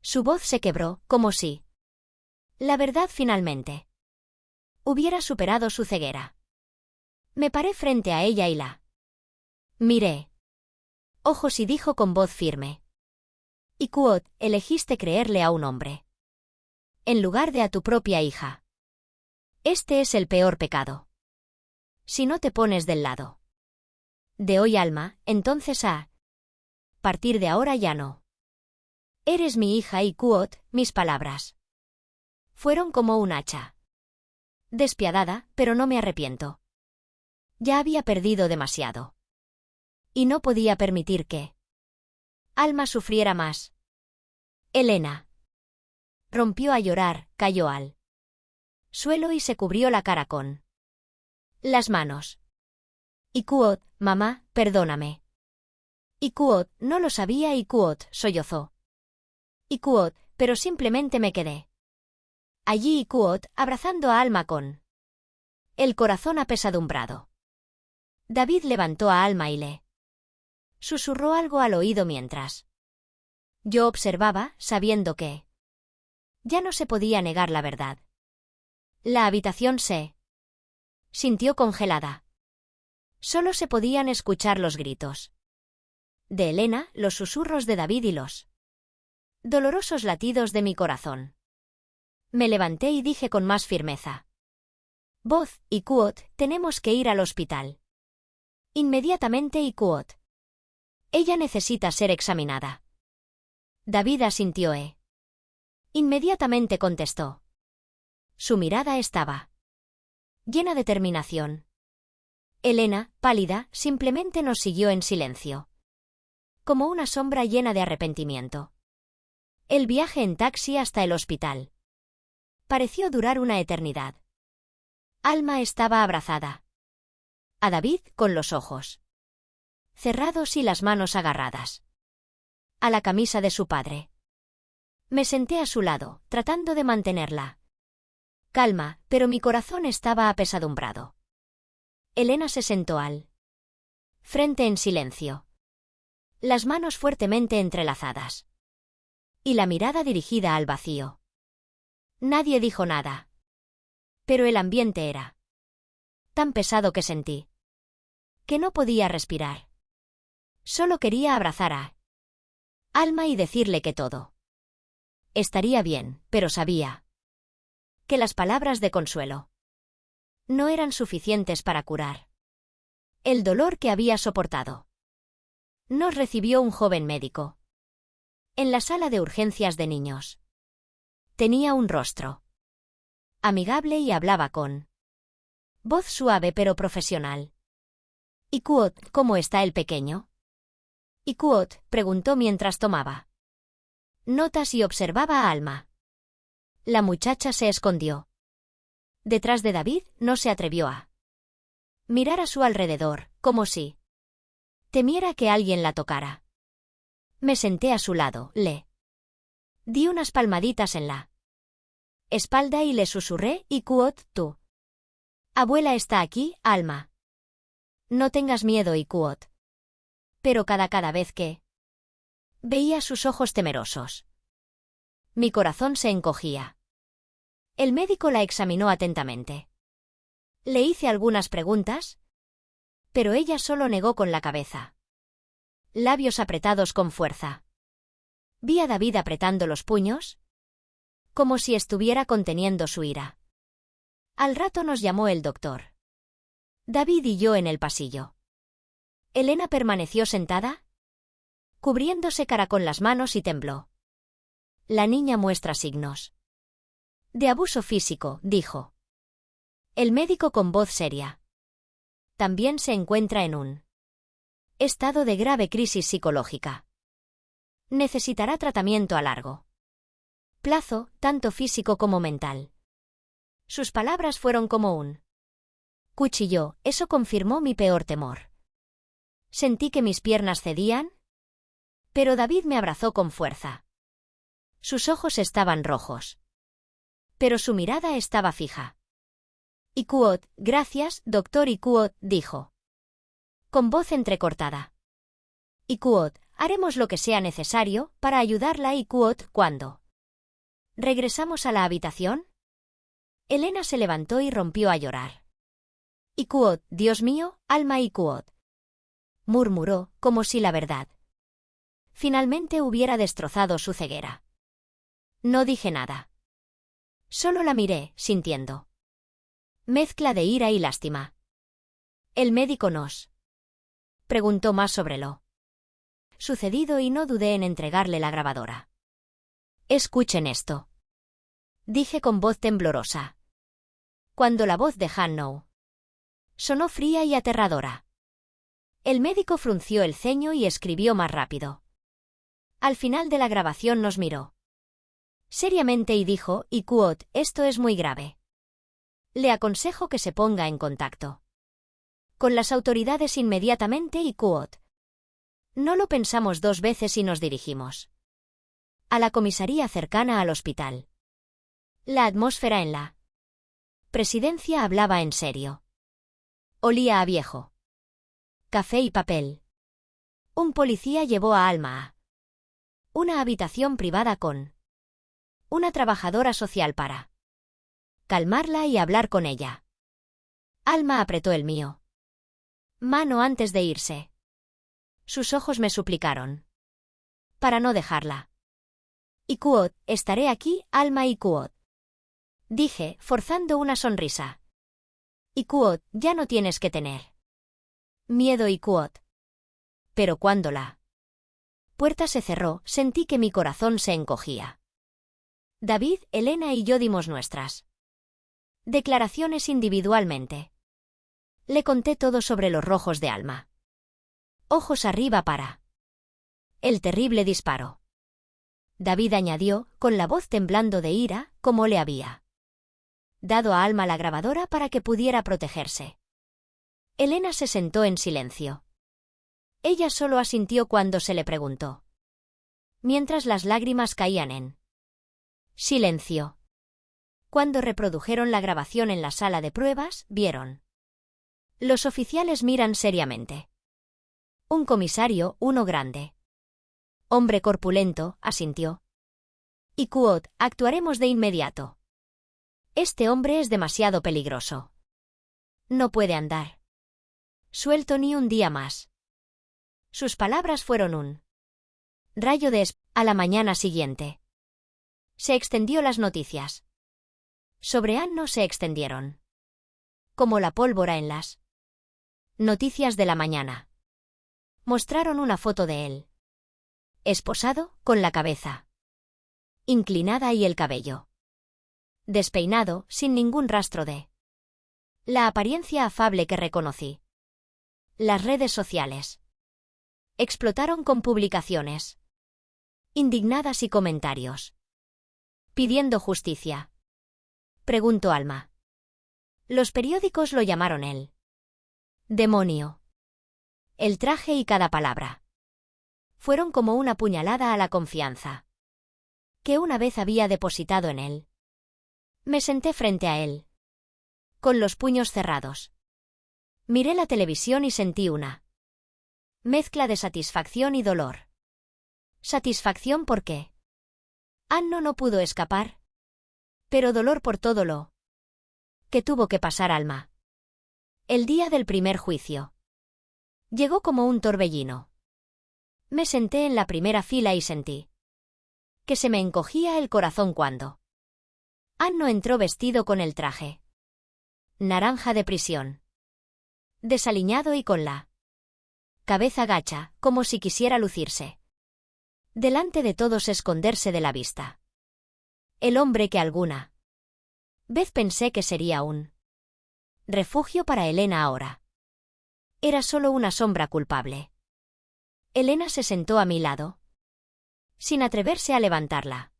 Su voz se quebró, como si la verdad finalmente hubiera superado su ceguera. Me paré frente a ella y la miré. Ojos y dijo con voz firme. Y Quoth, elegiste creerle a un hombre en lugar de a tu propia hija. Este es el peor pecado. Si no te pones del lado de hoy, Alma, entonces a partir de ahora ya no. Eres mi hija y Quoth, mis palabras fueron como un hacha. Despiadada, pero no me arrepiento. Ya había perdido demasiado. Y no podía permitir que Alma sufriera más. Elena rompió a llorar, cayó al suelo y se cubrió la cara con las manos. Y Quoth, mamá, perdóname. Y Quoth, no lo sabía y Quoth, sollozó. Y Quoth, pero simplemente me quedé allí y Quoth, abrazando a Alma con el corazón apesadumbrado. David levantó a Alma y le susurró algo al oído mientras yo observaba, sabiendo que ya no se podía negar la verdad. La habitación se sintió congelada. Solo se podían escuchar los gritos de Elena, los susurros de David y los dolorosos latidos de mi corazón. Me levanté y dije con más firmeza. Voz, y Quoth, tenemos que ir al hospital. Inmediatamente y Quoth. Ella necesita ser examinada. David asintió. Inmediatamente contestó. Su mirada estaba llena de determinación. Elena, pálida, simplemente nos siguió en silencio. Como una sombra llena de arrepentimiento. El viaje en taxi hasta el hospital pareció durar una eternidad. Alma estaba abrazada a David con los ojos cerrados y las manos agarradas a la camisa de su padre. Me senté a su lado, tratando de mantenerla calma, pero mi corazón estaba apesadumbrado. Elena se sentó al frente en silencio, las manos fuertemente entrelazadas y la mirada dirigida al vacío. Nadie dijo nada, pero el ambiente era tan pesado que sentí que no podía respirar. Solo quería abrazar a Alma y decirle que todo estaría bien, pero sabía que las palabras de consuelo no eran suficientes para curar el dolor que había soportado. Nos recibió un joven médico en la sala de urgencias de niños. Tenía un rostro amigable y hablaba con voz suave pero profesional. «¿Y Kuot, cómo está el pequeño?» «¿Y Kuot?», preguntó mientras tomaba notas y observaba a Alma. La muchacha se escondió detrás de David, no se atrevió a mirar a su alrededor, como si temiera que alguien la tocara. Me senté a su lado, le di unas palmaditas en la espalda y le susurré: «¿Y Kuot, tú?» «Abuela está aquí, Alma. No tengas miedo, ¿y Kuot?» Pero cada vez que veía sus ojos temerosos, mi corazón se encogía. El médico la examinó atentamente. Le hice algunas preguntas, pero ella solo negó con la cabeza. Labios apretados con fuerza. Vi a David apretando los puños, como si estuviera conteniendo su ira. Al rato nos llamó el doctor. David y yo en el pasillo. Elena permaneció sentada, cubriéndose cara con las manos, y tembló. «La niña muestra signos de abuso físico», dijo el médico con voz seria. «También se encuentra en un estado de grave crisis psicológica. Necesitará tratamiento a largo plazo, tanto físico como mental». Sus palabras fueron como un cuchillo. Eso confirmó mi peor temor. Sentí que mis piernas cedían, pero David me abrazó con fuerza. Sus ojos estaban rojos, pero su mirada estaba fija. «¿Y Kuot?», «Gracias, doctor y Kuot», dijo con voz entrecortada. «¿Y Kuot?, haremos lo que sea necesario para ayudarla». «¿Y Kuot, cuándo regresamos a la habitación?» Elena se levantó y rompió a llorar. «¿Y Kuot, Dios mío, Alma, y Kuot?», murmuró, como si la verdad finalmente hubiera destrozado su ceguera. No dije nada. Solo la miré, sintiendo mezcla de ira y lástima. «¿El médico nos preguntó más sobre lo sucedido?» y no dudé en entregarle la grabadora. «Escuchen esto», dije con voz temblorosa. Cuando la voz de Hannou sonó fría y aterradora, el médico frunció el ceño y escribió más rápido. Al final de la grabación nos miró seriamente y dijo: «¿Y Kuot, esto es muy grave. Le aconsejo que se ponga en contacto con las autoridades inmediatamente». «¿Y Kuot?». No lo pensamos dos veces y nos dirigimos a la comisaría cercana al hospital. La atmósfera en la presidencia hablaba en serio. Olía a viejo café y papel. Un policía llevó a Alma a una habitación privada con una trabajadora social para calmarla y hablar con ella. Alma apretó el mío mano antes de irse. Sus ojos me suplicaron para no dejarla. «¿Y Kuot, estaré aquí, Alma, y Kuot?», dije, forzando una sonrisa. «¿Y Kuot, ya no tienes que tener miedo, y Kuot». Pero cuando la puerta se cerró, sentí que mi corazón se encogía. David, Elena y yo dimos nuestras declaraciones individualmente. Le conté todo sobre los rojos de Alma. Ojos arriba para el terrible disparo. David añadió, con la voz temblando de ira, cómo le había dado a Alma la grabadora para que pudiera protegerse. Elena se sentó en silencio. Ella solo asintió cuando se le preguntó, mientras las lágrimas caían en silencio. Cuando reprodujeron la grabación en la sala de pruebas, vieron. Los oficiales miran seriamente. Un comisario, uno grande. Hombre corpulento, asintió. «¿Y Kuot, actuaremos de inmediato. Este hombre es demasiado peligroso. No puede andar Suelto ni un día más. Sus palabras fueron un rayo de a la mañana siguiente. Se extendió las noticias. Sobre Anno se extendieron. Como la pólvora en las noticias de la mañana. Mostraron una foto de él. Esposado, con la cabeza inclinada y el cabello despeinado, sin ningún rastro de la apariencia afable que reconocí. Las redes sociales explotaron con publicaciones indignadas y comentarios pidiendo justicia. Preguntó Alma. Los periódicos lo llamaron el demonio. El traje y cada palabra fueron como una puñalada a la confianza que una vez había depositado en él. Me senté frente a él, con los puños cerrados. Miré la televisión y sentí una mezcla de satisfacción y dolor. Satisfacción porque Anno no pudo escapar, pero dolor por todo lo que tuvo que pasar Alma. El día del primer juicio llegó como un torbellino. Me senté en la primera fila y sentí que se me encogía el corazón cuando Anno entró vestido con el traje naranja de prisión, desaliñado y con la cabeza gacha, como si quisiera lucirse delante de todos, esconderse de la vista. El hombre que alguna vez pensé que sería un refugio para Elena ahora era solo una sombra culpable. Elena se sentó a mi lado, sin atreverse a levantarla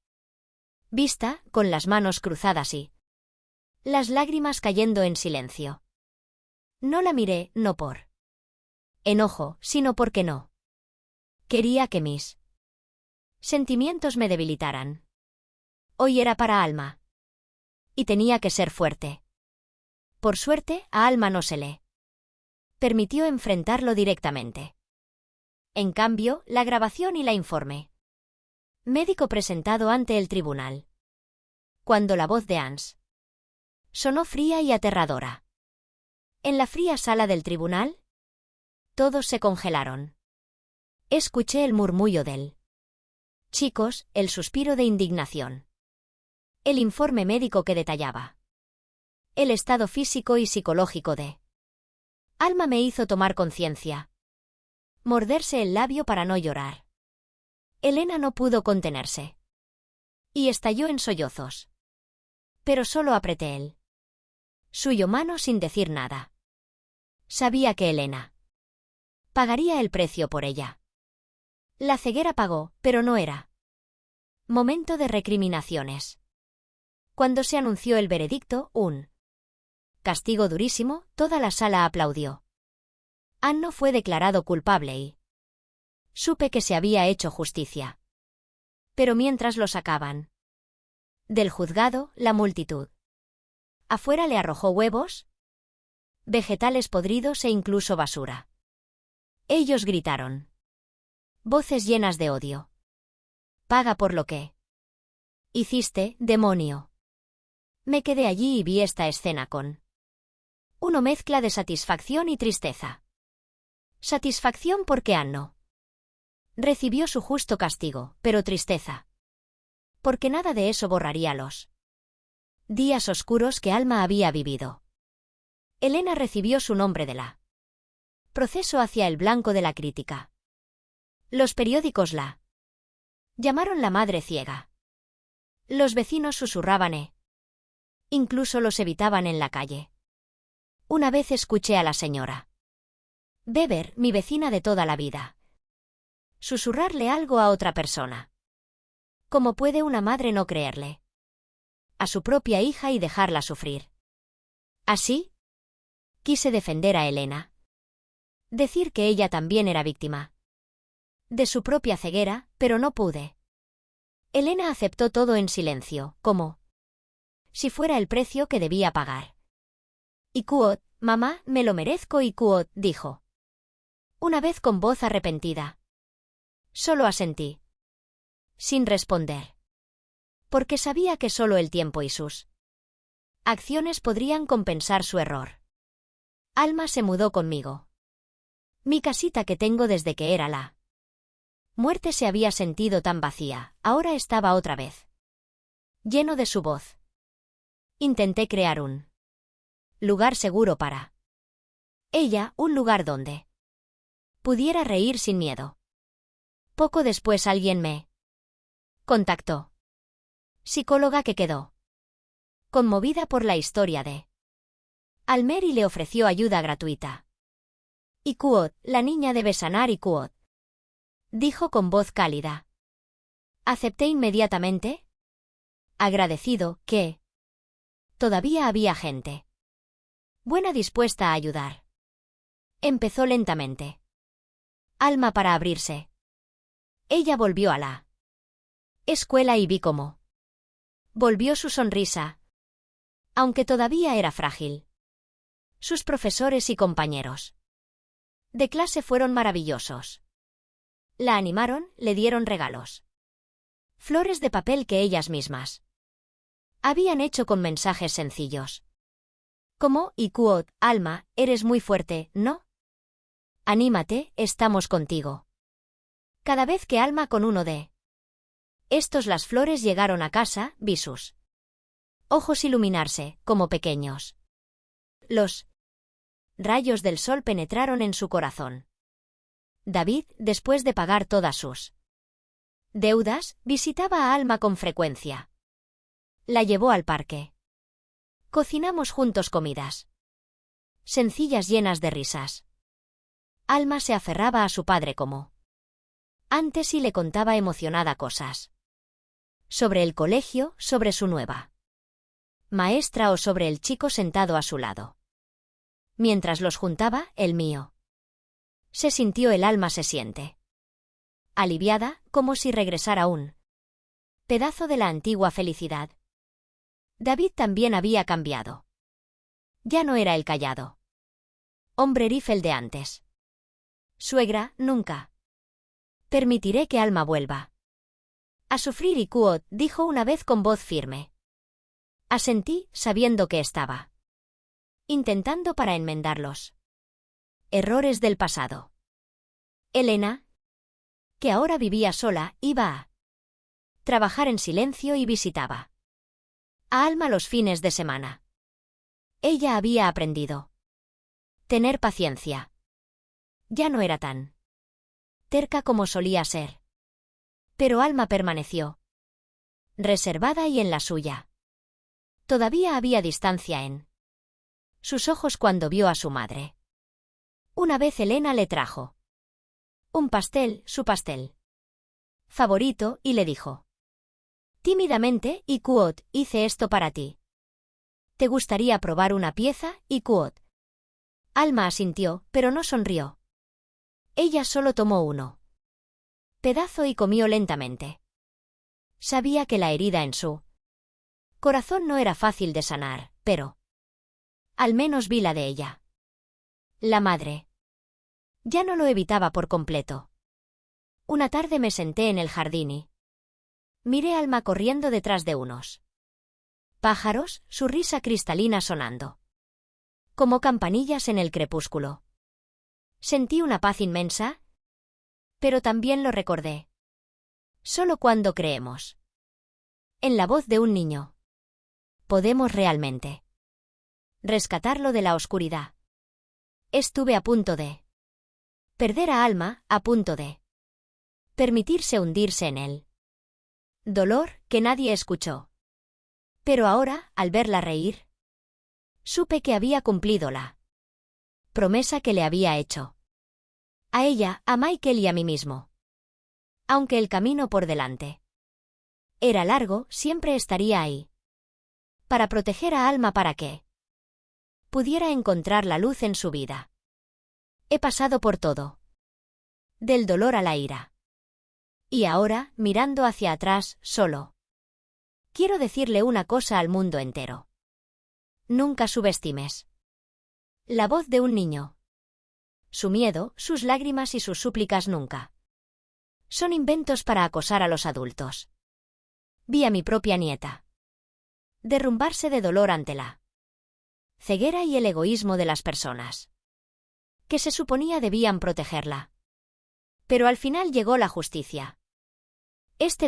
vista, con las manos cruzadas y las lágrimas cayendo en silencio. No la miré, no por enojo, sino porque no quería que mis sentimientos me debilitaran. Hoy era para Alma. Y tenía que ser fuerte. Por suerte, a Alma no se le permitió enfrentarlo directamente. En cambio, la grabación y la informe médico presentado ante el tribunal. Cuando la voz de Ans sonó fría y aterradora. En la fría sala del tribunal, todos se congelaron. Escuché el murmullo del chicos, el suspiro de indignación. El informe médico que detallaba el estado físico y psicológico de Alma me hizo tomar conciencia. Morderse el labio para no llorar. Elena no pudo contenerse. Y estalló en sollozos. Pero solo apreté el suyo mano sin decir nada. Sabía que Elena pagaría el precio por ella. La ceguera pagó, pero no era momento de recriminaciones. Cuando se anunció el veredicto, un castigo durísimo, toda la sala aplaudió. Anno fue declarado culpable y supe que se había hecho justicia. Pero mientras lo sacaban del juzgado, la multitud afuera le arrojó huevos, vegetales podridos e incluso basura. Ellos gritaron. Voces llenas de odio. Paga por lo que hiciste, demonio. Me quedé allí y vi esta escena con una mezcla de satisfacción y tristeza. Satisfacción porque Anno recibió su justo castigo, pero tristeza porque nada de eso borraría los días oscuros que Alma había vivido. Elena recibió su nombre de la proceso hacia el blanco de la crítica. Los periódicos la llamaron la madre ciega. Los vecinos susurraban incluso los evitaban en la calle. Una vez escuché a la señora Weber, mi vecina de toda la vida, susurrarle algo a otra persona. ¿Cómo puede una madre no creerle a su propia hija y dejarla sufrir? Así, quise defender a Elena. Decir que ella también era víctima de su propia ceguera, pero no pude. Elena aceptó todo en silencio, como si fuera el precio que debía pagar. Y Kuot, mamá, me lo merezco, y Kuot dijo, una vez con voz arrepentida. Solo asentí, sin responder, porque sabía que solo el tiempo y sus acciones podrían compensar su error. Alma se mudó conmigo. Mi casita que tengo desde que era la muerte se había sentido tan vacía, ahora estaba otra vez lleno de su voz. Intenté crear un lugar seguro para ella, un lugar donde pudiera reír sin miedo. Poco después alguien me contactó. Psicóloga que quedó conmovida por la historia de Almer y le ofreció ayuda gratuita. Y Kuot, la niña debe sanar y Kuot, dijo con voz cálida. Acepté inmediatamente, agradecido que todavía había gente buena dispuesta a ayudar. Empezó lentamente. Alma para abrirse. Ella volvió a la escuela y vi cómo volvió su sonrisa, aunque todavía era frágil. Sus profesores y compañeros de clase fueron maravillosos. La animaron, le dieron regalos. Flores de papel que ellas mismas habían hecho con mensajes sencillos. Como, y Kuot, Alma, eres muy fuerte, ¿no? Anímate, estamos contigo. Cada vez que Alma con uno de estos las flores llegaron a casa, vi sus ojos iluminarse, como pequeños. Los rayos del sol penetraron en su corazón. David, después de pagar todas sus deudas, visitaba a Alma con frecuencia. La llevó al parque. Cocinamos juntos comidas sencillas llenas de risas. Alma se aferraba a su padre como antes y le contaba emocionada cosas. Sobre el colegio, sobre su nueva maestra o sobre el chico sentado a su lado. Mientras los juntaba, el mío se sintió, el alma se siente aliviada, como si regresara un pedazo de la antigua felicidad. David también había cambiado. Ya no era el callado hombre rifle de antes. Suegra, nunca permitiré que Alma vuelva a sufrir y Kuot, dijo una vez con voz firme. Asentí, sabiendo que estaba intentando para enmendar los errores del pasado. Elena, que ahora vivía sola, iba a trabajar en silencio y visitaba a Alma los fines de semana. Ella había aprendido tener paciencia. Ya no era tan terca como solía ser. Pero Alma permaneció reservada y en la suya. Todavía había distancia en sus ojos cuando vio a su madre. Una vez Elena le trajo un pastel, su pastel favorito, y le dijo tímidamente, y Kuot, hice esto para ti. ¿Te gustaría probar una pieza, y Kuot? Alma asintió, pero no sonrió. Ella solo tomó uno pedazo y comió lentamente. Sabía que la herida en su corazón no era fácil de sanar, pero al menos vi la de ella. La madre. Ya no lo evitaba por completo. Una tarde me senté en el jardín y miré a Alma corriendo detrás de unos pájaros, su risa cristalina sonando como campanillas en el crepúsculo. Sentí una paz inmensa, pero también lo recordé. Solo cuando creemos en la voz de un niño podemos realmente rescatarlo de la oscuridad. Estuve a punto de perder a Alma, a punto de permitirse hundirse en él. Dolor que nadie escuchó. Pero ahora, al verla reír, supe que había cumplido la promesa que le había hecho. A ella, a Michael y a mí mismo. Aunque el camino por delante era largo, siempre estaría ahí. Para proteger a Alma para que pudiera encontrar la luz en su vida. He pasado por todo. Del dolor a la ira. Y ahora, mirando hacia atrás, solo quiero decirle una cosa al mundo entero. Nunca subestimes la voz de un niño. Su miedo, sus lágrimas y sus súplicas nunca son inventos para acosar a los adultos. Vi a mi propia nieta derrumbarse de dolor ante la ceguera y el egoísmo de las personas que se suponía debían protegerla. Pero al final llegó la justicia. Este